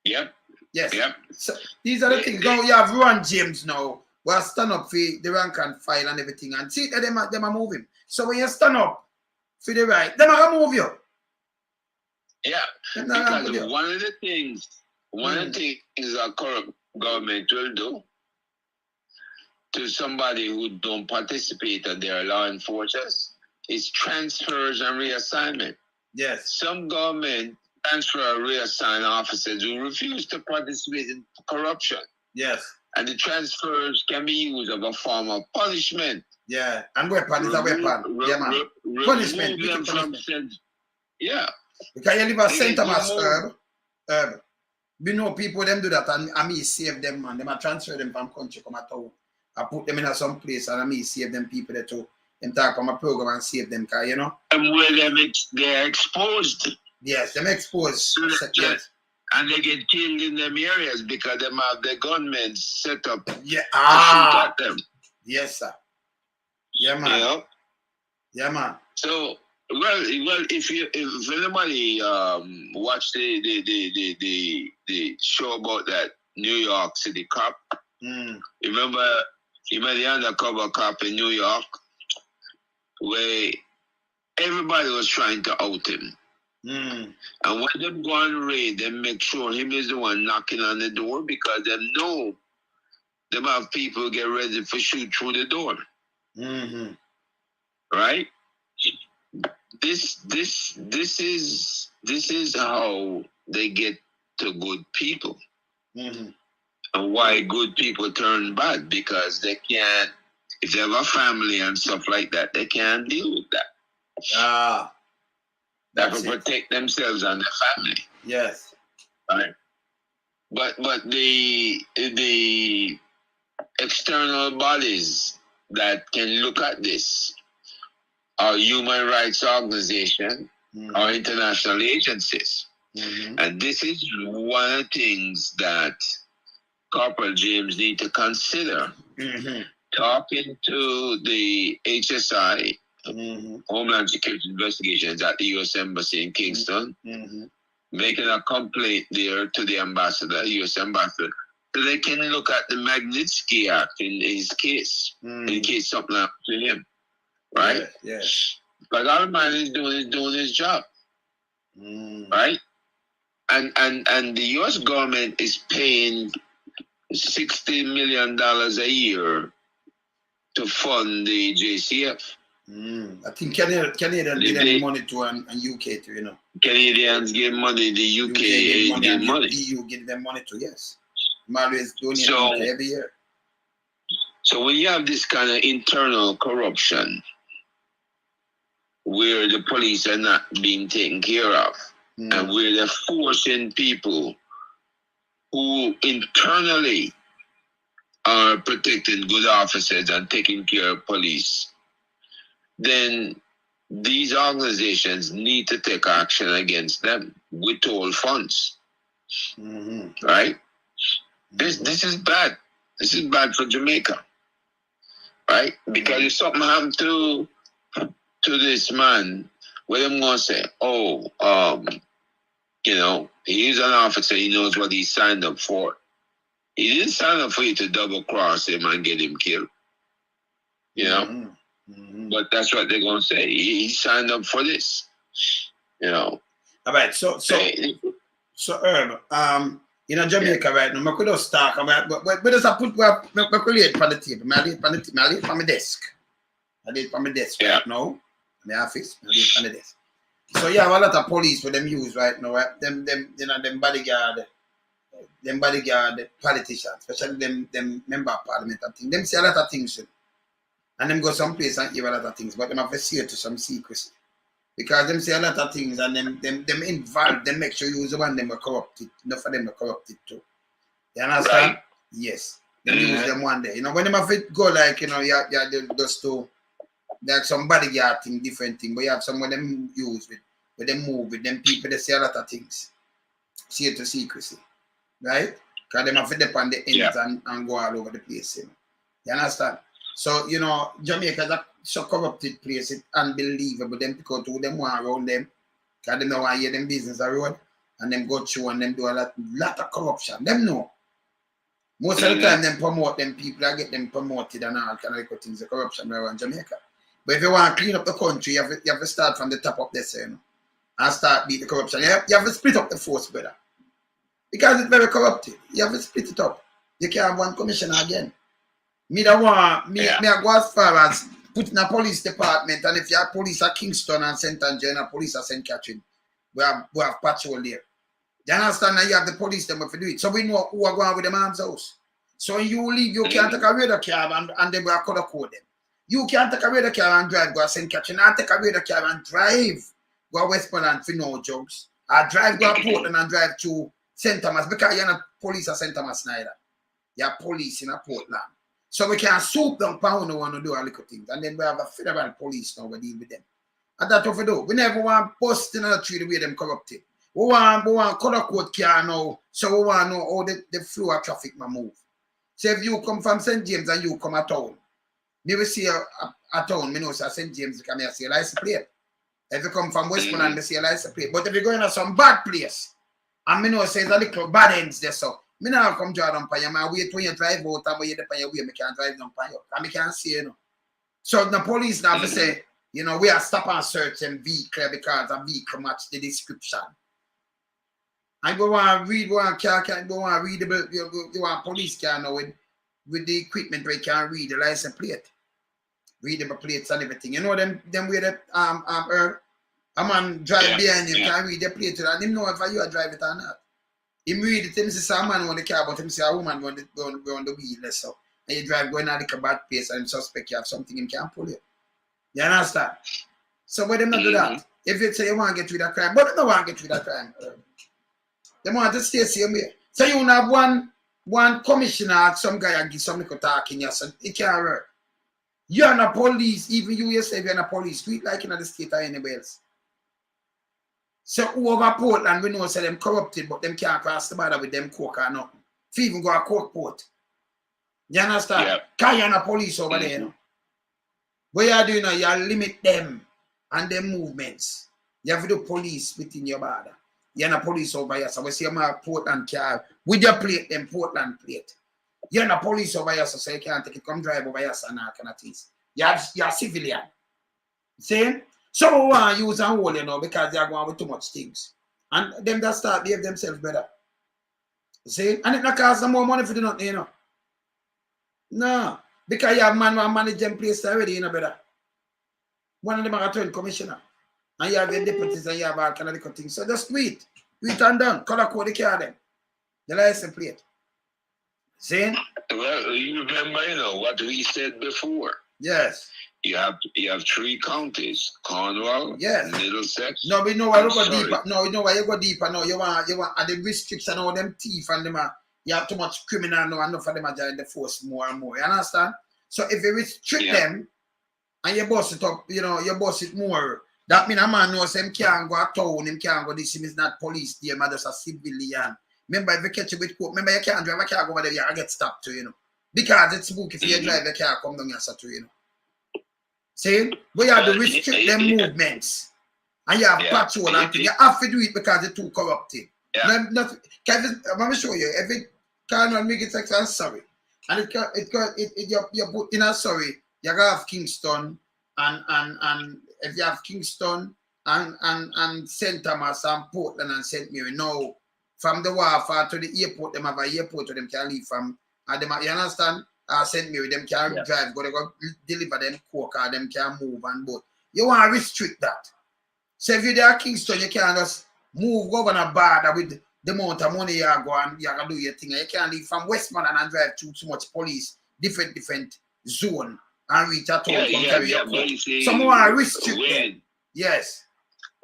Yep. Yes. Yep. So these are the things. Now you have Rohan James now. We'll stand up for the rank and file and everything. And see that them are moving. So when you stand up for the right, them are gonna move you. Yeah. Because one of the things a corrupt government will do to somebody who don't participate and they are law enforcers is transfers and reassignment. Yes. Some government transfer or reassign officers who refuse to participate in corruption. Yes. And the transfers can be used as a form of punishment. Yeah. And weapon is a weapon. Yeah, man. Punishment. Yeah. Because you live at St. Thomas Herb. We know people them do that and me save them, man. Them I transfer them from country come at town. I put them in some place and I me save them people there too. Them talk on my program and save them, cause you know. And where they're exposed. Yes, them exposed. So that, Yes. and they get killed in them areas because them have their gunmen set up Yeah. to shoot at them. Yes, sir. Yeah, man. You know? Yeah, man. So well, if anybody watch the show about that New York City cop, remember the undercover cop in New York, where everybody was trying to out him. And when them go and raid, they make sure him is the one knocking on the door because they know them have people get ready for shoot through the door. Right? This is how they get to good people. And why good people turn bad, because they can't, if they have a family and stuff like that, they can't deal with that. They can protect themselves and their family. Yes. Right. But the external bodies that can look at this are human rights organizations or international agencies. And this is one of the things that Corporal James need to consider. Talking to the HSI, Homeland Security Investigations at the U.S. Embassy in Kingston, making a complaint there to the ambassador, U.S. ambassador, so they can look at the Magnitsky Act in his case, in case something happens to him. Right? Yes. But our man is doing his job. Right? And the US government is paying $60 million a year to fund the JCF. I think Canadians give them money to and UK too, you know. Canadians give money, the UK give money. EU give them money too, yes. Always donate every year. So when you have this kind of internal corruption where the police are not being taken care of, and where they're forcing people who internally are protecting good officers and taking care of police, then these organizations need to take action against them, withhold funds. Right? This is bad. This is bad for Jamaica. Right? Because if something happened to this man, what am I gonna say? You know, he's an officer, he knows what he signed up for. He didn't sign up for you to double cross him and get him killed. You know? But that's what they're gonna say. He signed up for this. You know. All right, so Herb, you know, Jamaica right now, I could just talk about, but just put my colleague on the table. I lay it on my desk. I lay it on my desk right now. My office, I lay it on the desk. So you have a lot of police for them use right now, right? Them bodyguard, the politicians, especially them member of parliament and things. Them say a lot of things, and them go someplace and give a lot of things, but them have to say it to some secrecy. Because them say a lot of things and them involved, them make sure you use the one them are corrupted. Enough of them are corrupted too. You understand? Right. Yes. Them use them one day. You know, when them have it go like, you know, you just to like some bodyguard thing, different thing, but you have some of them use with them move with them people, they say a lot of things. See it to secrecy. Right? Because them have to depend on the ends and go all over the place. You understand? So, you know, Jamaica is a so corrupted place, it's unbelievable. Them because to them want around them, because they don't want to hear them business around, and them go through and them do a lot of corruption. Them know. Most of the time, them promote them people, I get them promoted and all kind of things, the corruption around Jamaica. But if you want to clean up the country, you have to start from the top up there, you know, and start beat the corruption. You have to split up the force, brother. Because it's very corrupted. You have to split it up. You can't have one commissioner again. Me I go as far as put in a police department, and if you have police at Kingston and St. Andrew and police at St. Catherine, we have patrol there. You understand? Now you have the police them if you do it. So we know who are going with the man's house. So when you leave, you can't take a radar cab and then we are color code them. You can't take a radar cab and drive, go to St. Catherine, and take a radar cab and drive, go to Westmoreland for no jobs. Or drive, go to Portland and drive to St. Thomas, because you're not police at St. Thomas neither. You're police in a Portland. So we can soup them pound no one to do a little things. And then we have a federal police now, we deal with them. And that's what we do. We never want bust in the tree the way them corrupted. We want color code car now, so we want to know how the flow of traffic may move. So if you come from St. James and you come a town, maybe see a town, me know say St. James come here see a license plate. If you come from Westmoreland, me see a license plate. But if you go in some bad place, and me know say it's a little bad ends there, so me now come draw down on you, man. Wait when you drive out and when you depend your way, me can't drive down on you. And me can't see you know. So the police now say, you know, we are stop and search them vehicle because a vehicle match the description. And go and read one car, go and read you want police car now with the equipment where you can read the license plate. Read the plates and everything. You know them way that a man drive behind him can read the plate and him know if you are drive it or not. Him read it, him see a man on the car, but him see a woman on the wheel so. And you drive going at a bad place and suspect you have something him can't pull you. You understand? So why them not do that? If you say you want to get rid of crime, but they don't want to get rid of crime. They want to stay same way. So you have one commissioner, some guy and give some little talking you, so it can't work. You're not police, even you yourself, you're not police. Treat like in the state or anywhere else. So over Portland, we know say them corrupted, but them can't cross the border with them coke or nothing. If you even go a coke port. You understand? Yeah. Because you're not police over there, you know. What you are doing now, you limit them and their movements. You have to do police within your border. You're not police over here. So we see a Portland car with your plate, them Portland plate. You're not police over here, so you can't take it, come drive over here, so now kind of things. You're civilian. See? Some we want to use and hold, you know, because they are going with too much things. And them that start behave themselves better. See? And it not cost them more money for the nothing, you know. No. Because you have man who manage them place already, you know, better. One of them are a turn commissioner. And you have your deputies and you have all kind of little things. So just wait. Wait and done. Color code the car them. The license plate. See? Well, you remember, you know, what we said before. Yes. You have 3 counties. Cornwall, yes. Middlesex. No, we know why you go deeper. No, you know why you go deeper now. You want and the restriction all them thief and them you have too much criminal now and enough of them are joining the force more and more. You understand? So if you restrict them and you boss it up, you know, you boss it more, that means a man knows him can't go a town, him can't go this, him is not police, there, man, just a civilian. Remember, if you catch you with court, remember you can't drive a car go over there, you get stopped too, you know. Because it's spooky if you drive a car, come down here, so too, you know. See? But you have to restrict them movements. And you have patrol and things. You have to do it because they're too corrupted. I'm going to show you. If it can't make it sex, I'm sorry. And you put in a sorry, you have Kingston and if you have Kingston and St. Thomas and Portland and St. Mary, no. From the wharf to the airport, them have an airport where them can leave from. And them, you understand? St. Mary, them can drive, go deliver them coke, or them can move and boat. You want to restrict that. So if you're there at Kingston, you can't just move over a border with the amount of money you go and you can do your thing. You can't leave from Westmoreland and drive through too much police, different zone, and reach at all from carry your coke. Some want to restrict them. Yes.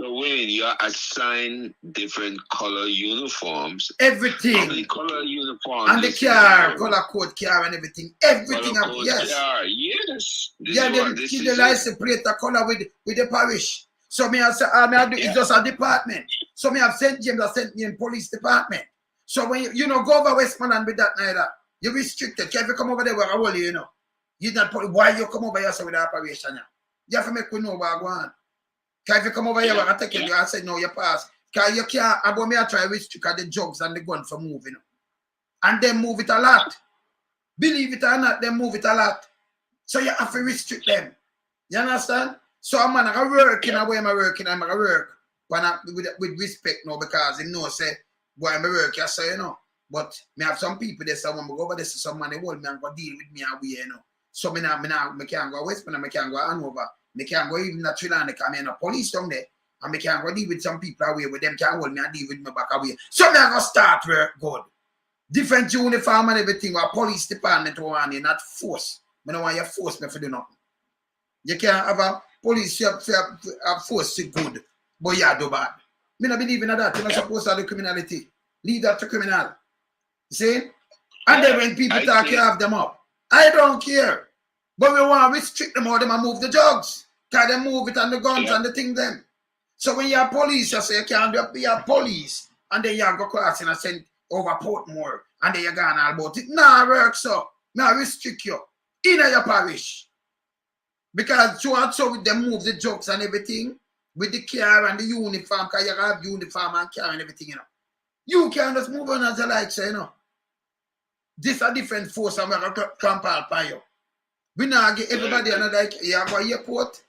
So when you assign different color uniforms, everything, how many color uniforms, and the car, color code car, and everything, everything. Yes, car. Yes. Yeah, they give the license plate the color with the parish. So me I say, it's just a department. So me have St. James, St. James Police Department. So when you know go over Westmoreland with that neither, you're restricted. Can't you come over there where I hold you, you know? You not why you come over here so with the operation? You have to make we know where I go on. Because if you come over here, I take you, I say, no, you pass. Because you can't, about me, I try to restrict the drugs and the gun for moving. And they move it a lot. Believe it or not, they move it a lot. So you have to restrict them. You understand? So I'm going to work in a way I'm working, I'm going to work with respect now because they know, say, boy, I'm work, you say, you know. But me have some people, they say, when I go over there, so some money hold me and go deal with me and we, you know. So me can't go West, I can't go Hanover. I can't go even to Trinidad because I'm in a police down there. And I can't go deal with some people away with them can't hold me and deal with me back away. So I'm going to start work good. Different uniform and everything. Our police department want you, not force. I don't want you force me to do nothing. You can't have a police force to good, but you do bad. I don't believe in that. You're not supposed to do criminality. Leave that to criminal. See? And then when people talk, you have them up. I don't care. But we want to restrict them or them and move the drugs. Because they move it and the guns and the thing them. So when you're police, you say you can't be a police, and then you go cross and send over Portmore, and then you're gone all about it. Nah, work so. Nah, restrict you in your parish. Because so with them move the jokes and everything, with the car and the uniform, because you have uniform and car and everything, you know. You can just move on as you like, so, you know. This a different force and we're going to clamp upon you. We now get everybody another, like, you have a airport,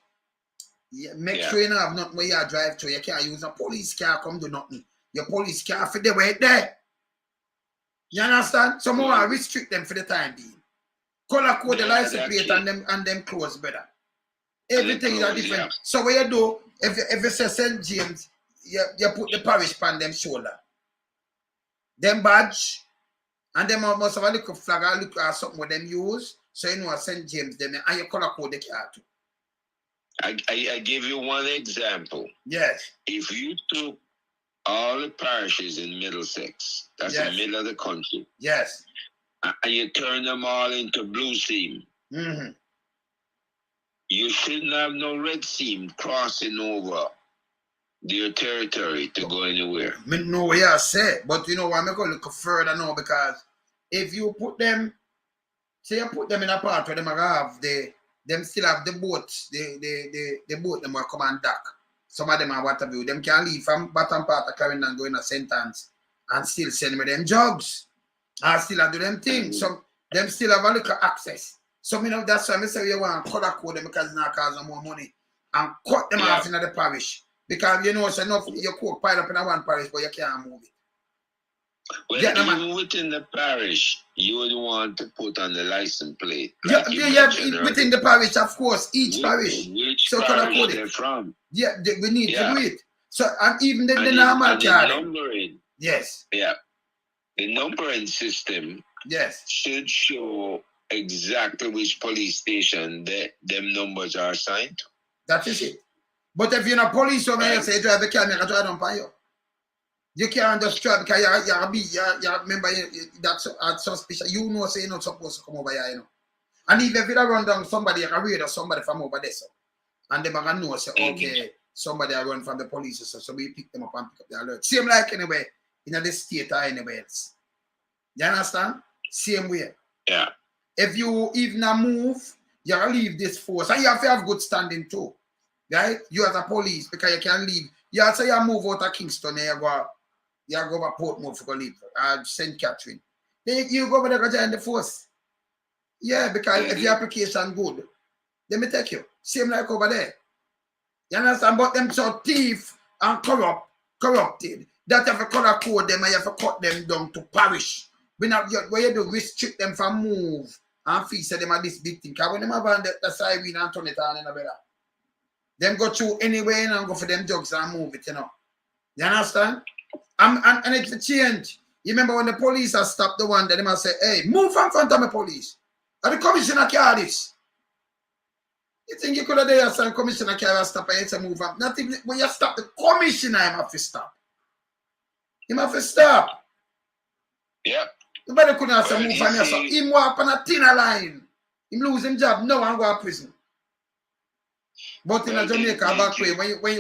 make sure you don't have nothing where you drive to. You can't use a police car, come do nothing. Your police car for the way there. You understand? So more restrict them for the time being. Color code the license plate and them close, brother. Everything is different. Yeah. So what you do, if you say St. James, you put the parish on them shoulder. Them badge, and them must have a little flag or look at something what them use, so you know a St. James them and you color code the car too. I give you one example. Yes. If you took all the parishes in Middlesex, that's in the middle of the country. Yes. And you turn them all into blue seam. Mm-hmm. You shouldn't have no red seam crossing over their territory to go anywhere. I know what you say, but you know what, I'm going to look further now, because if you put them, say you put them in a part where them still have the boats, the boat them will come and dock. Some of them are water view. Them can leave from bottom part of Carolina and go in a sentence and still send me them jugs. And still do them things. Some them still have a little access. So you know that's why I say you want to color code them because it's not causing more money. And cut them off in the parish. Because you know it's enough your coke pile up in one parish, but you can't move it. Well, even within the parish, you would want to put on the license plate. Like within the parish, of course, each parish. Which so parish they're from. Yeah, we need to do it. So, and even the normal card. Numbering. Yes. Yeah. The numbering system should show exactly which police station them numbers are assigned to. That is it. But if you're not police, you say drive the car, you drive on by you. You can't just drive because you remember that's suspicious. You know, say you're not supposed to come over here, you know. And even if you run down somebody, you can read or somebody from over there, so. And they can know, say, okay, somebody run from the police, so we pick them up and pick up the alert. Same like anyway, in the state or anywhere else. You understand? Same way. Yeah. If you even move, you leave this force. And you have to have good standing too. Right? You as a police, because you can leave. You have to say you move out of Kingston and you go over Portmore for leave. St. Catherine. Then you go over there and join the force. Yeah, because if your application good, let me take you. Same like over there. You understand? But them so thief and corrupted, that you have to color code them and you have to cut them down to parish. Where you do restrict them from move and feast them at this big thing. Because when them have the siren and turn it on in a better. Them go through anyway and go for them drugs and move it, you know. You understand? And it's a change. You remember when the police have stopped the one that they must say, hey, move from front of the police. And the commissioner carry this. You think you could have there some commissioner carry a stop and you say move from. Not even when you stop the commissioner, you have to stop. You have to stop. Yeah. Nobody couldn't have said move from yourself. Him walk on a thinner line. Him lose his job now and go to prison. But in Jamaica, back way,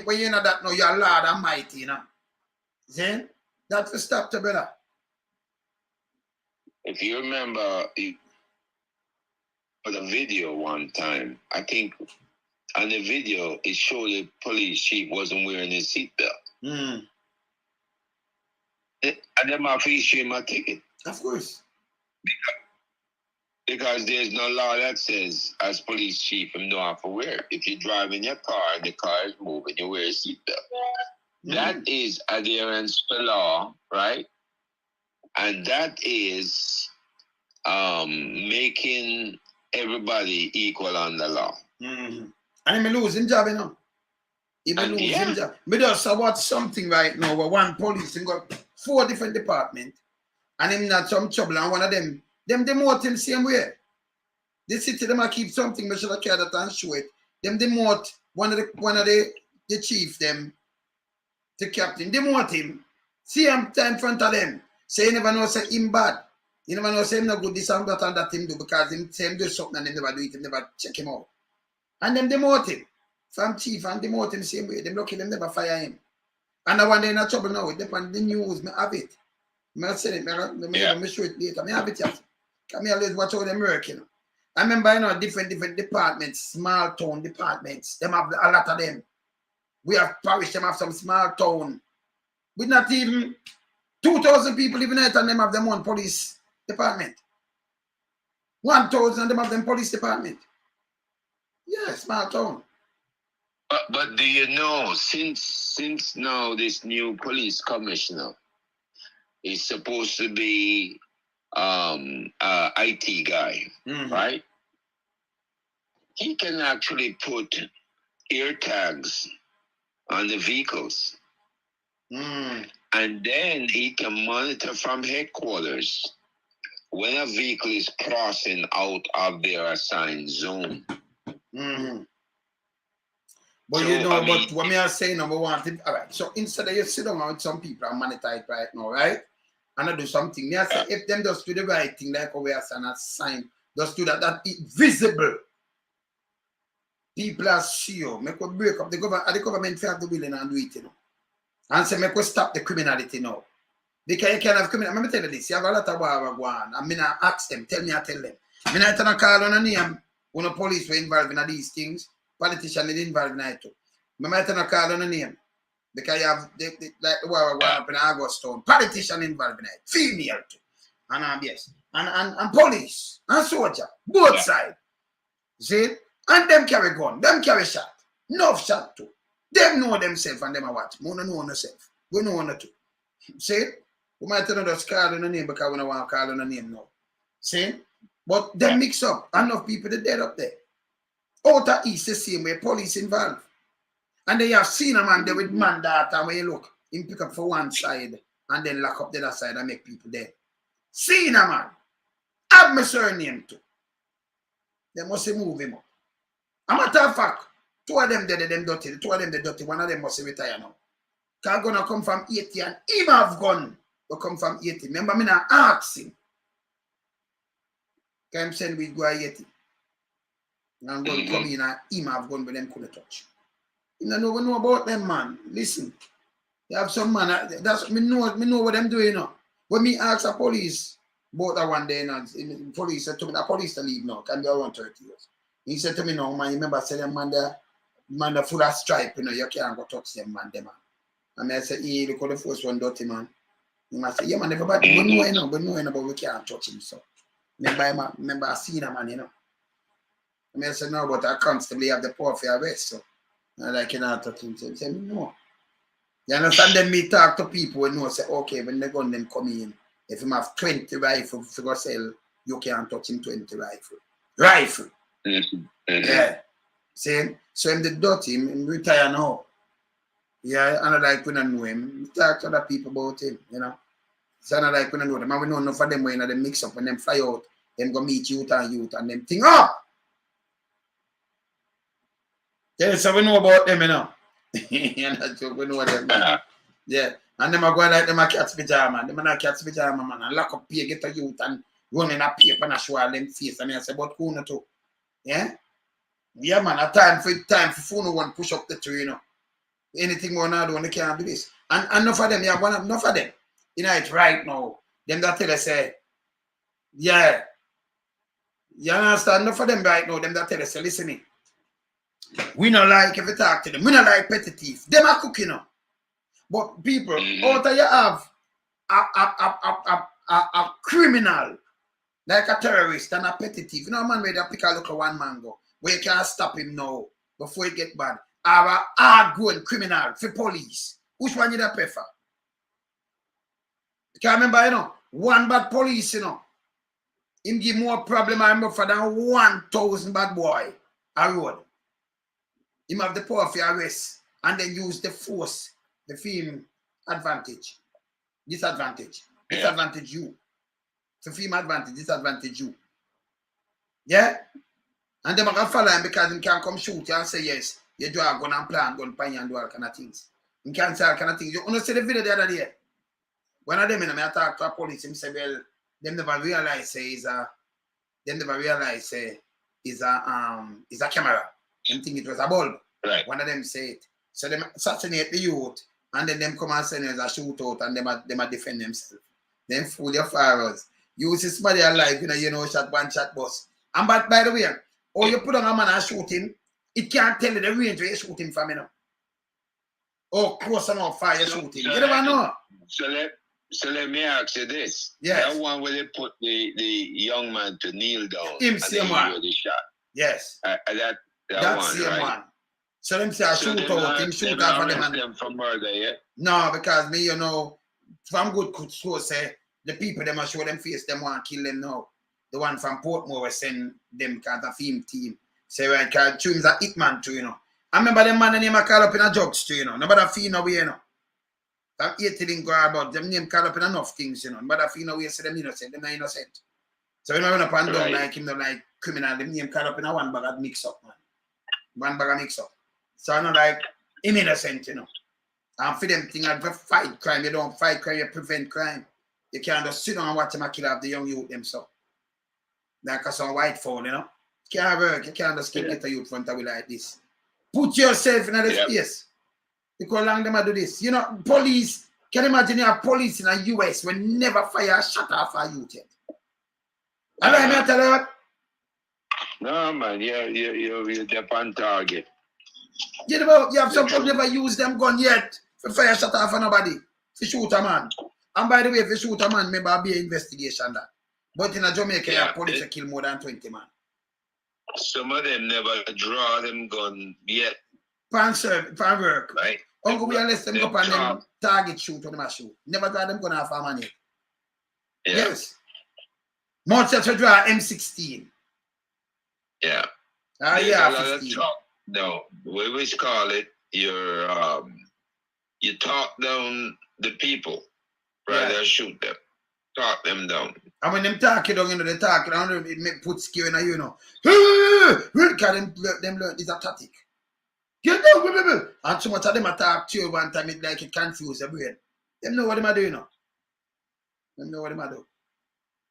when you know that now, you're Lord Almighty, you know. See? That's the stop to better. If you remember the video one time, I think on the video, it showed the police chief wasn't wearing his seatbelt. And them have to issue him a ticket. Of course. Because there's no law that says, as police chief, you don't have to wear it. If you drive in your car and the car is moving, you wear a seatbelt. That is adherence to law, right? And that is making everybody equal on the law. And I'm losing job, you know. Even losing job. But just watch something right now where one police and got 4 different departments and him not some trouble and one of them demote him same way. The city them keep something, but should have carried that and show it. Them demote one of the chief them, the captain, demote him. Same time in front of them. Say you never know say him bad. You never know say him not good this and that him do because him say him do something and they never do it, they never check him out. And them demote him. from chief and demote him the same way. Them lucky them never fire him. And I want in a trouble now. It depends on the news. Me have it. Me send it. Me show it later. Me have it yet. Come here, let's watch how them work, you know. I remember, you know, different departments, small town departments. Them have a lot of them. We have parish, them have some small town. With not even 2,000 people living in it, and them have them one police department. 1,000 and them have them police department. Yeah, small town. But do you know, since now this new police commissioner is supposed to be IT guy, right? He can actually put ear tags on the vehicles. And then he can monitor from headquarters when a vehicle is crossing out of their assigned zone. But so, you know, but what me are saying, number one, all right, so instead of you sit down with some people and monetize right now, right? And I do something. Me I say, if them just do the right thing, like we are saying, a sign, just do that it visible. People are see you. Make us break up the government have the willing and do it, you know. And say, make us stop the criminality now. Because you can have criminality. Let me tell you this, you have a lot of war go on. And I ask them, tell me, I tell them. I don't call on a name when the police were involved in these things. Politicians are involved in it too. I might not call on a name. Because you have like the war going up in Augustown. Politicians involved in it. Female too. And yes. And police. And soldier. Both sides. See? And them carry gun. Them carry shot. Enough shot too. Them know themselves and them are what? We don't know themselves. We know one or two. See? We might not just call on a name because we don't want to call on a name now. See? But they mix up. Enough people are dead up there. Outer East the same way, police involved. And they have seen a man there with mandata where you look, him pick up for one side and then lock up the other side and make people dead. Seen a man. Have my surname too. They must move him up. A matter of fact, two of them dead, them dirty. Two of them dirty. One of them must retire now. Because gonna come from 80 and him have gun will come from 80. Remember me now ask him. Can him send we go 80. And going to come in and him have gun but them couldn't touch. You know we know about them, man. Listen. You have some man that's me know what them doing, you know. When me ask the police about that one day, you know, the police said to me, the police to leave now, can be around 30 years. He said to me, no, man, you remember say them man they're full of stripe, you know, you can't go touch them, man, them man. And I said, hey, look at the first one dirty, man. He must say, yeah, man, everybody, we know, you know, but we can't touch him, so. Remember I seen a man, you know. I said, no, but I constantly have the power for arrest, so. And like, you know, touch him, so he said, no. You understand, then me talk to people and know, say, okay, when the gun them come in, if him have 20 rifles, if you go sell, you can't touch him 20 rifle. Rifle. Yeah. See? So him the dirty, him retire now. Yeah, and I like when I know him, talk to other people about him, you know. So I like when I know them, and we know enough of them when they mix up, when them fly out, them go meet youth and them thing up. Yeah, so we know about them, you know. You know, so we know them. Yeah. And them are going like them a cat's pajama. Them are not cat's pajama, man. And lock up here, get a youth and run in a paper and show all them face. And I say, but who not to? Yeah? Yeah, man. A time for phone one push up the tree, you know. Anything more now, they can't do this. And enough of them, you have enough of them. You know, it's right now. Them that tell us, say, yeah. You understand? Enough of them right now, them that tell us, say, listen me. We not like if you talk to them. We not like petty thief. Them are cooking up. But people, out there you have a criminal, like a terrorist and a petty thief. You know, man, where they pick a look at one man go, where you can't stop him now before it get bad. Or a hard-going criminal for police. Which one you da prefer? You can remember, you know, one bad police, you know, him give more problem I remember for than 1,000 bad boy a road. Him have the power for arrest and then use the force, the film advantage, disadvantage, disadvantage you. The film advantage, disadvantage you. Yeah? And them are going to follow him because he can come shoot you and say yes. You do a gun and plan, gun pine and do all kind of things. You can't say all kind of things. You want to see the video the other day? One of them, I talk to a police, him say, well, them never realize is a camera. Them think it was a bulb. Right. One of them say it. So them assassinate the youth, and then them come and send us a shootout, and them a defend themselves. Them fool your fathers. You see somebody alive, shot one shot bus. And but by the way, or you put on a man and shoot him, it can't tell you the range where you shoot him from, Or close enough fire you shoot him. You never know. So let me ask you this. Yes. That one where they put the young man to kneel down. Him and same then one. hear the shot. Yes. That That's one, same right? one. So them say I shoot out, him shoot out for them. Them for murder, yeah? No, because me, from good could so say the people them a show them face, them want to kill them now. The one from Portmore will send them kind of film team. Say right, cause Chum's a hitman too, I remember them man name a call up in a drugs too, Nobody feel no way, From 18 go about them name call up in enough things, Nobody feel no way say them innocent, them not innocent. So when I run up and down like him, like criminal, them name call up in a one bag of mix up, man. One bag of mix up. So I know like him innocent, And for them thing, to fight crime, you don't fight crime, you prevent crime. You can't just sit down and watch them kill off the young youth themselves. Like some white phone, Can't work. You can't just get a youth front of you like this. Put yourself in the space. Look how long them do this. Police, can you imagine you have police in the US will never fire a shot off a youth yet? And I tell you, no, man, you're deep on target. You have some people never use them gun yet for fire shot off of nobody. For shoot a man. And by the way, if you shoot a man, maybe I'll be an investigation that. But in Jamaica, police kill more than 20 man. Some of them never draw them gun yet. Pan work. Right. Uncle, we let them go and them target shoot on them shoot. Never draw them gun off a man yet. Yeah. Yes. Much as to draw M16. Yeah. Yeah, 15. No, we always call it you talk down the people rather than shoot them. Talk them down. And when them talk you down, they talk down, it make put scare in you, Because them learn is a tactic. Get down, and so much of them attack to you one time, it like it confuse the brain. Them know what them are doing now. Them know what them are doing.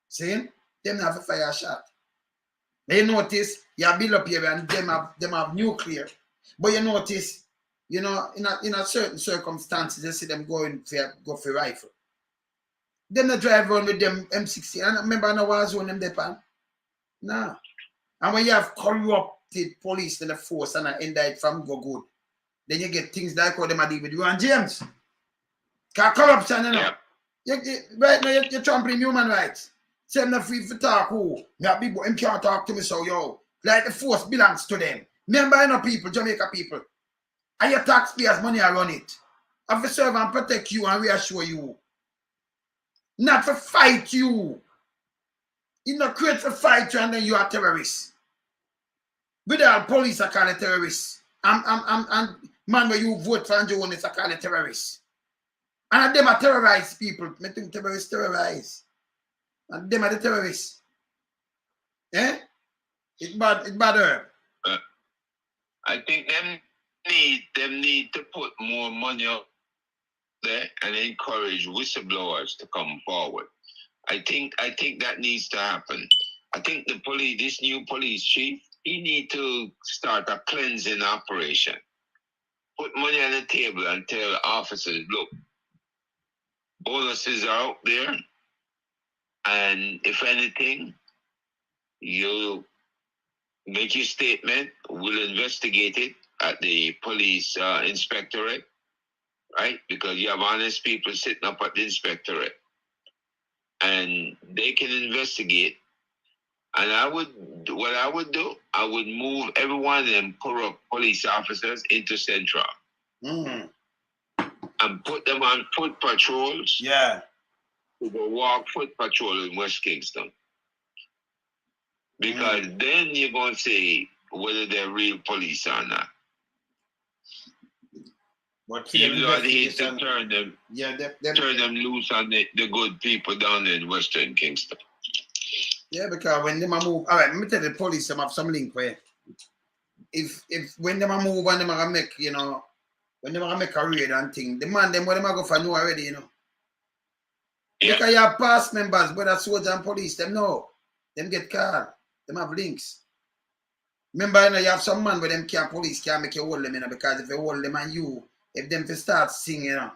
See? Them have a fire shot. They notice you build up here and them have nuclear. But you notice, in a certain circumstances, they see them go for rifle. Them not drive around with them M16. And remember I war zone them depend. Nah. And when you have corrupted police in the force and end it from go good, then you get things like how them are deal with Rohan James. Because corruption, right now you're trampling human rights. Say not free for talk me can't talk to me so like the force belongs to them. Remember people, Jamaica people. And your taxpayers' money I run it. And for serve and protect you and reassure you. Not for fight you. You not create for fight you and then you are terrorists. Without police I call it terrorists. And man where you vote for Andrew is I call it terrorists. And them are terrorized people. I think terrorists terrorize. And them are the terrorists. It's bad. I think them need to put more money up there and encourage whistleblowers to come forward. I think that needs to happen. I think this new police chief, he need to start a cleansing operation. Put money on the table and tell officers, look, bonuses are out there. And if anything, you make your statement, we'll investigate it at the police inspectorate, right? Because you have honest people sitting up at the inspectorate. And they can investigate. And what I would do, I would move every one of them corrupt police officers into Central. Mm. And put them on foot patrols. Yeah. To go walk foot patrol in West Kingston. Because then you're going to see whether they're real police or not. But even though they hate to turn them, turn them loose on the good people down there in Western Kingston. Yeah, because when they move, all right, let me tell the police them have some link where if when they move and they make, when they make a raid and thing, the man them what they go for know already, Yeah. Because you have past members, whether soldier and police, them know. Them get called. Them have links. Remember, you know, you have some man where them police can't make you hold them, you know, because if you hold them and you, if them to start singing, you know,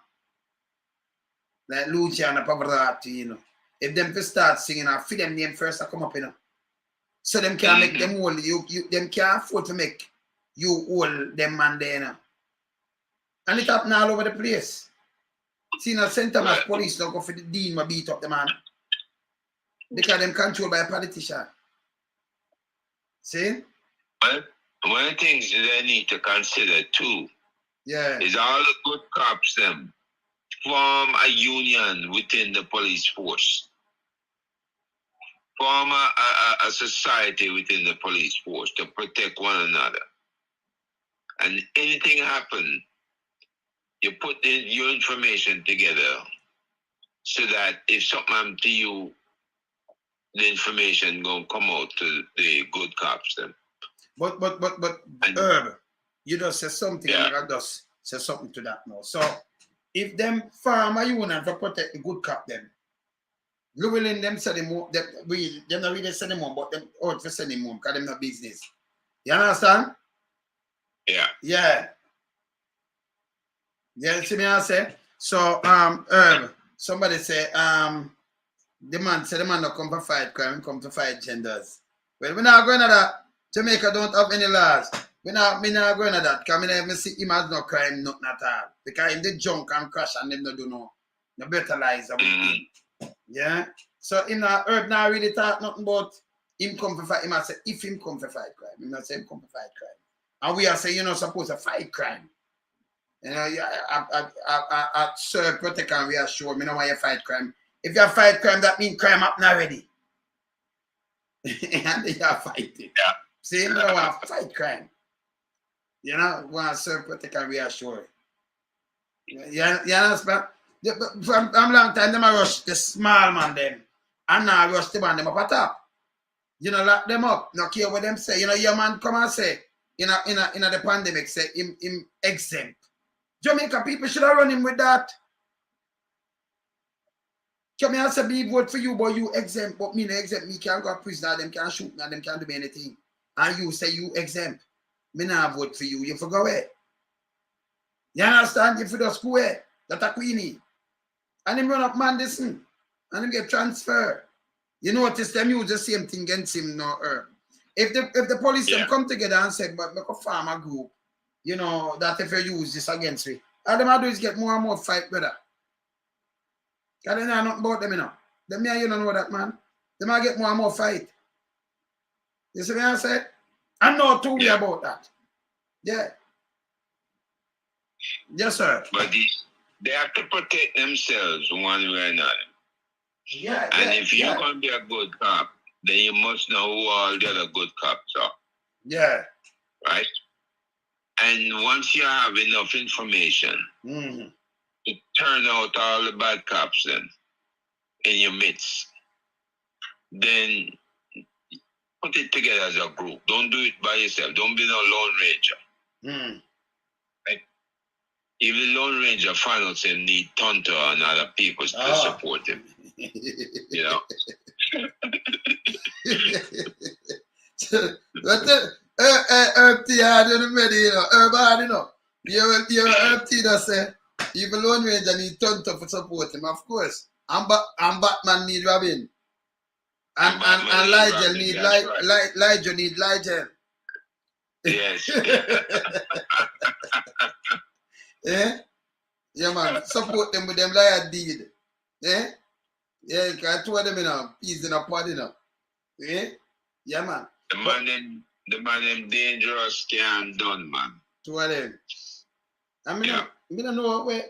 like Luciano Pavarotti, you know, if them to start singing, I feel them name first to come up, you know. So them can't make them hold you, them can't afford to make you hold them man there, you know. And it happen all over the place. See, now St. Thomas police don't go for the dean will beat up the man. Because them controlled by a politician. See? Well, one of the things that they need to consider too is all the good cops them form a union within the police force. Form a society within the police force to protect one another. And anything happen, you put your information together so that if something happens to you, the information gonna come out to the good cops then. But Herb, you just say something and I just say something to that now. So if them farm a union to protect the good cop them, Llewellyn them say them not really send them home, but them out to send them home because them not business. You understand? Yeah. Yeah. Yeah, see me I say? So Herb, somebody say the man not come to fight crime, come to fight genders. Well, we're not going to that. Jamaica don't have any laws. Me not going to that because I never see him as no crime, nothing at all. Because him the junk and crash and them no do no better lies about him. Yeah? So him not Herb not really talk nothing about him come to fight. Him I say if him come to fight crime. Him not say him come to fight crime. And we are saying you're not supposed to fight crime. You know, I serve, protect and reassure. Me know why you fight crime. If you fight crime, that means crime happen already. And they are fighting. Yeah. See, you don't want to fight crime. You know, want to serve, protect and reassure. You understand? From a long time, them rush the small man them. And now rush the man them up at top. You know, lock them up. Not care what them say. You know, your man come and say, in the pandemic, say him exempt. Jamaica people should have run him with that. Come here and say, me vote for you, but you exempt. But me no exempt. Me can't go to prison. Them can't shoot me. Them can't do me anything. And you say you exempt. Me not vote for you. You for go away. You understand? You for just go away. That's a queenie. And him run up Mandison. And him get transferred. You notice them use the same thing against him now. If the police them come together and say, but make a farmer group, you know, that if you use this against me, all them do is get more and more fight, brother. Because they know nothing about them, you know. Them here, you don't know that, man. They might get more and more fight. You see what I say? I know too about that. Yeah. Yes, sir. But they have to protect themselves one way or another. Yeah. And if you're going to be a good cop, then you must know who all the other good cops are. Yeah. Right? And once you have enough information to turn out all the bad cops then in your midst, then put it together as a group. Don't do it by yourself. Don't be no lone ranger. Right? If the lone ranger find out they need Tonto and other people to support him, you know. But Herb T hard in the middle, you know. Herb hard, you know. You Herb T that say, if a lone ranger need Tonto for support him, of course. And Batman need Robin. And Ligel need Ligel need Ligel. Yes. Yeah? Yeah, man. Support them with them liar deed. Yeah? Yeah, because two of them, you know, peas in a pod, you know. Yeah? Yeah, man. The man them dangerous can done, man. Two of them. I mean, I don't know where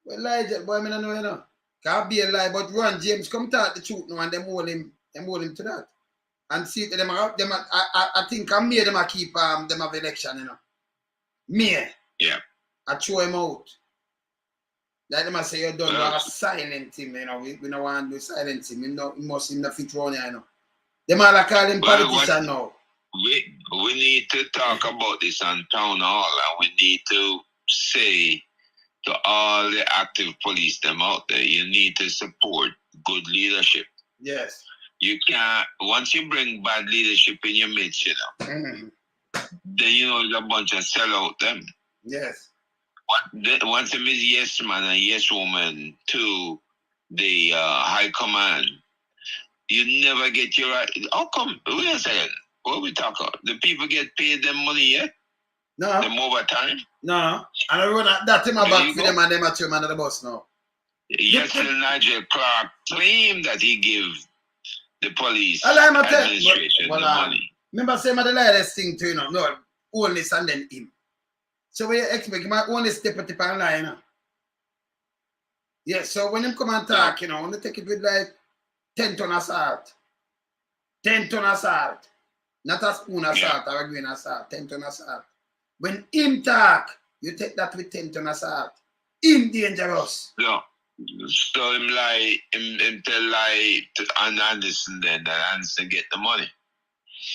Ligel, boy, I don't know, you know. Can't be a lie, but Rohan James come talk the truth now and them hold him to that. And see them I think I made them a keep them have election, you know. Me. Yeah. I throw him out. Like them I say you done a silent him, you know. We don't want to do silent him. He must not fit around here, you know. Them all call him politician now. We need to talk about this on town hall, and we need to say to all the active police them out there, you need to support good leadership. Yes. You can't, once you bring bad leadership in your midst, you know, then you know there's a bunch of sellout them. Yes. Once them is yes man and yes woman to the high command, you never get your right. How come? Wait a second. What we talk about? The people get paid them money yet? No. Them overtime? No. And I run that in my There back you for go. them and them are chairman of the bus now. Yesterday, Nigel Clark claimed that he gave the police I'm a tell administration well, the money. remember saying the latest thing to you know, no, only and then him. So we expect him only step at the pan line. You know? Yeah, so when him come and talk, you know, when they take it with like 10 ton of salt. 10 ton of salt. Not a spoon of salt or a grain of salt, 10 ton of salt. When him talk, you take that with 10 ton of salt. Him dangerous. No. So him lie, him tell lie to Anderson then that Anderson get the money.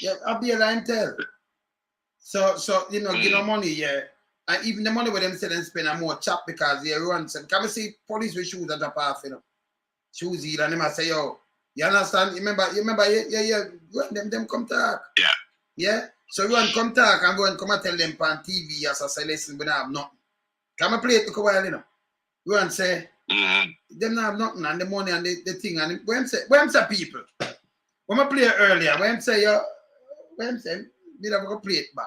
Yeah, I'll be a line tell. So you know, give no money, yeah. And even the money with them say them spend a more chop because they run some. Can we see police with shoes that drop off, you know? Shoes here and them I say, yo, you understand? You remember, yeah, when them come talk. Yeah. Yeah? So you want come talk and go and come and tell them on TV as I say, listen, we don't have nothing. Come and play it to a while, you know. You want to say, them not have nothing and the money and the thing and when say people. When I play it earlier, when I say we never go play it back.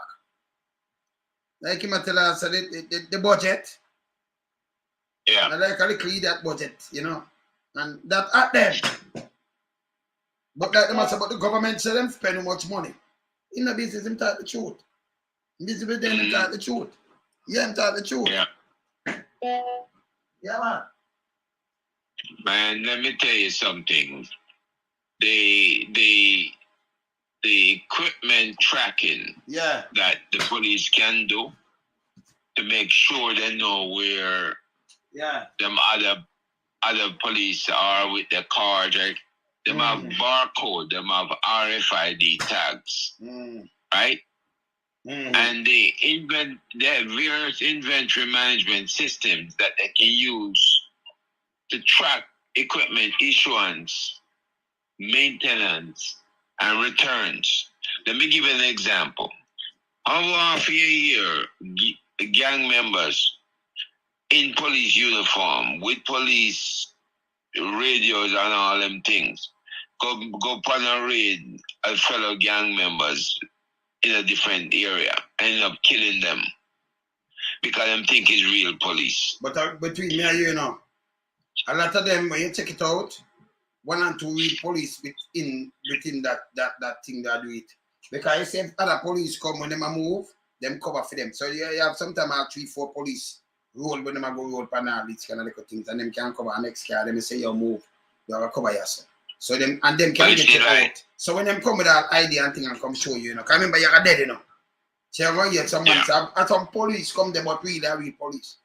Like him tell us the budget. Yeah. I like how they clear that budget, you know. And that at them. But like them say about the government say them spend much money. In the business, him talk the truth. In business with them, him talk the truth. Yeah, him talk the truth. Yeah. Yeah, man. Man, let me tell you something. The equipment tracking that the police can do to make sure they know where them other police are with their card, right? Them have barcode, them have RFID tags, right? And they have various inventory management systems that they can use to track equipment issuance, maintenance, and returns. Let me give you an example. Over half a year, gang members in police uniform with police radios and all them things go on a raid as fellow gang members in a different area, end up killing them because them think it's real police. But between me and you, know, a lot of them when you check it out, 1 and 2 real police within that thing that do it. Because you see if other police come when them a move, them cover for them. So you have sometimes 3-4 police roll when them a go roll panel, these kind of little things, and them can cover the next car, them say you move, you have to cover yourself. So them and them can get you out. So when them come with that idea and thing and come show you, you know, because remember you're dead, you know. So you're going to get someone, some police come there, but really are real police.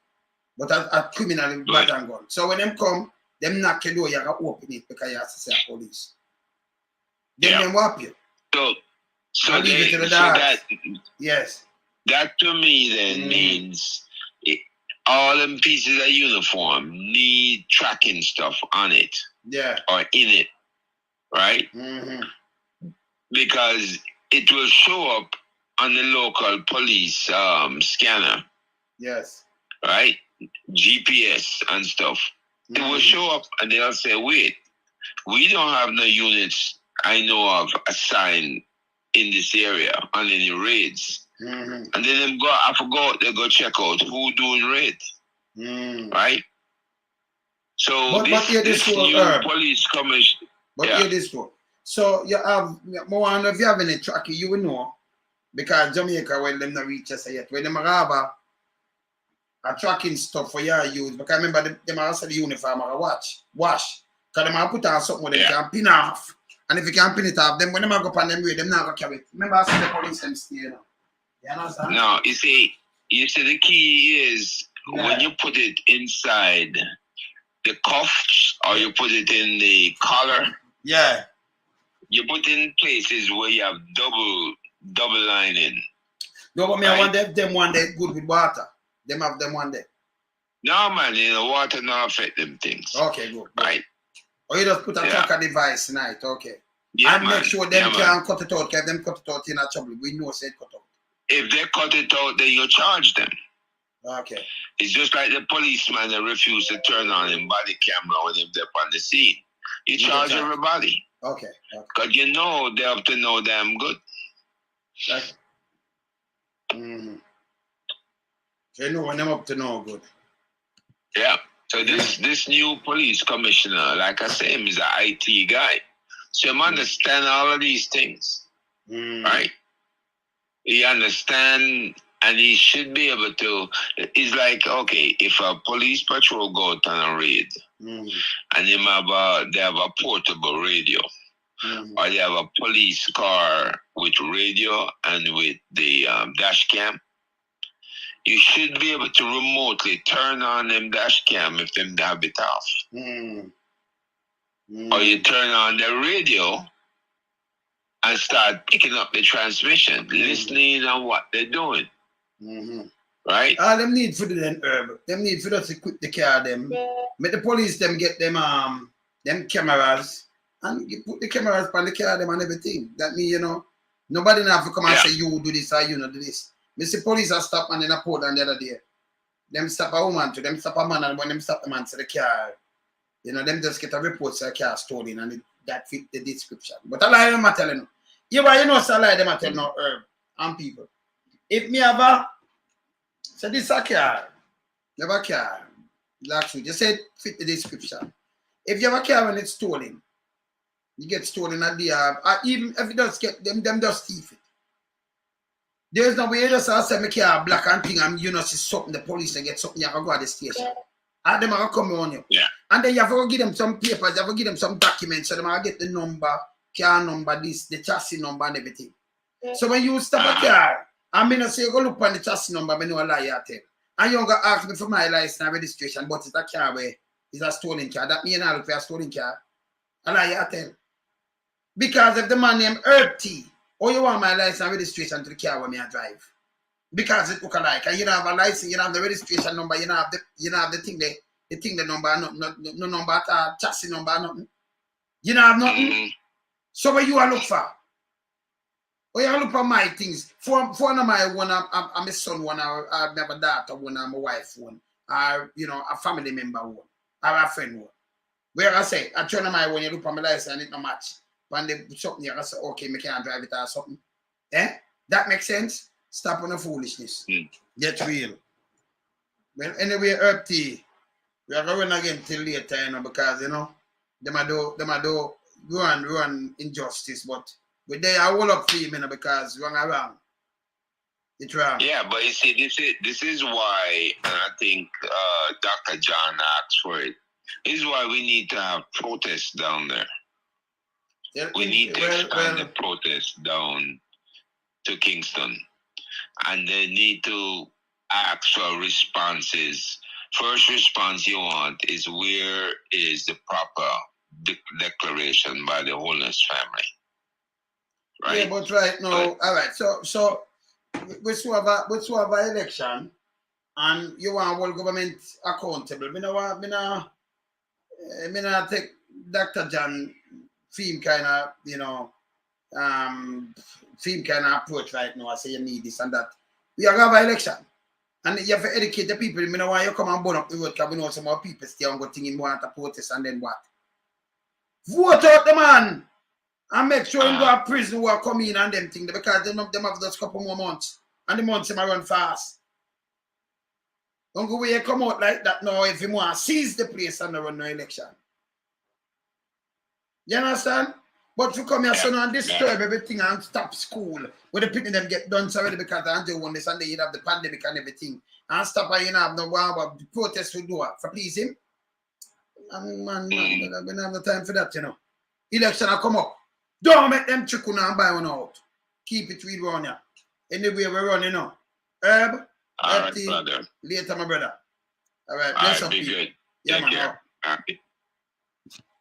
But a criminal with bat and gun. So when them come, them knock your door, you have to open it because you have to say police. Then them whap you. So leave it to the dogs. Yes. That to me then means all them pieces of uniform need tracking stuff on it. Yeah. Or in it. Right? Because it will show up on the local police scanner. Yes. Right? GPS and stuff. It will show up and they'll say, wait, we don't have no units I know of assigned in this area on any raids. And then them go, I forgot, they go check out who doing raids. Right? So this new police commission. But hear this one. So you have more and if you have any tracking, you will know. Because Jamaica, when them not reach us yet, when them have a tracking stuff for your use. Because remember them also the uniform or wash. Because them have put on something where they can pin off. And if you can't pin it off, then when them go on them way, them not gonna carry it. Remember I said the police them stay, you know. You understand? No, you see the key is when you put it inside the cuffs or you put it in the collar. Yeah. You put in places where you have double lining. No, but me I want them one day good with water. Them have them one day. No man, you know, water not affect them things. Okay, good. Right. Or you just put a tracker device tonight, okay. Yeah, and make sure them can cut it out, because them cut it out in a trouble. We know say cut out. If they cut it out, then you charge them. Okay. It's just like the policeman that refused to turn on him body camera when him there on the scene. You charge everybody. Okay. Because you know they have to know damn good. Like, So you know when I'm up to no good. Yeah. So this new police commissioner, like I say, him is an IT guy. So him understand all of these things. Right? He understand and he should be able to. It's like, okay, if a police patrol go out on a raid and they have a portable radio or they have a police car with radio and with the dash cam, you should be able to remotely turn on them dash cam if them have it off. Or you turn on the radio and start picking up the transmission, listening on what they're doing. Right? All them need for them herb. Them need for us to equip the car them. Make the police them get them cameras and you put the cameras on the car them and everything. That mean, you know, nobody now have to come and say you do this or you not do this. Me see police are stop man in a Portland the other day. Them stop a woman to them stop a man and when them stop the man to the car, you know, them just get a report say a car stolen and that fit the description. But a lie them are telling you. You know so a lie them are telling no herb and people. If me have a so this a car, you have a car, like you said fit the description. If you have a car and it's stolen, you get stolen at the even if it does get them just thief it. There's no way you just say me car black and thing and you know see something the police and get something you have to go at the station. And them are come on you. Yeah. And then you have to give them some papers, you have to give them some documents so they might get the number, car number, this, the chassis number and everything. So when you stop a car, I'm going to say, go look on the chassis number, I know a lie you tell. And you're going to ask me for my license and registration, but it's a car where it's a stolen car. That means I look for a stolen car. A lie you tell. Because if the man named Herb T, or you want my license and registration to the car when I drive. Because it look alike. And you don't have a license, you don't have the registration number, you don't have the thing there. The number, no number at all, chassis number, nothing. You don't have nothing. So what you are look for? Or you look for my things. For one of my one, I'm a son one, I have a daughter one, I'm a wife one, or you know, a family member one, or a friend one. Where I say, I turn on my one, you look for my license and it no match. When they something, I say, okay, me can't drive it or something. That makes sense? Stop on the foolishness. Get real. Well, anyway, Herb T, we are going again till later, you know, because you know, them a do run injustice, but we they are all up for him, you know, because wrong around. It's wrong. Yeah, but you see, this is why, and I think Dr. John asked for it. This is why we need to have protests down there. We need to expand the protests down to Kingston. And they need to ask for responses. First response you want is where is the proper declaration by the Holiness family? Right? Yeah, but right now, all right. So we still have a election, and you want whole government accountable. Me no take Dr. John theme kind of, you know, theme kind of approach right now. I say you need this and that. We are going to have an election. And you have to educate the people. I don't want you to come and burn up the road because we know some more people stay and go thinking more to protest and then what? Vote out the man and make sure him go to prison who are coming in and them things because them have just a couple more months. And the months him run fast. Don't go where you come out like that now if you want to seize the place and run no election. You understand? But if you come here so and disturb everything and stop school, where the people them get done already because Andrew won this and they have the pandemic and everything. And stop and you know have no one about the protest we do for please him. And man, we don't have no time for that, you know. Election will come up. Don't make them chicken and buy one out. Keep it real round here. Anyway, we run, you know. Herb, all right, brother. Later, my brother. All right, bless up. Be good. Yeah, Take man. care. Happy.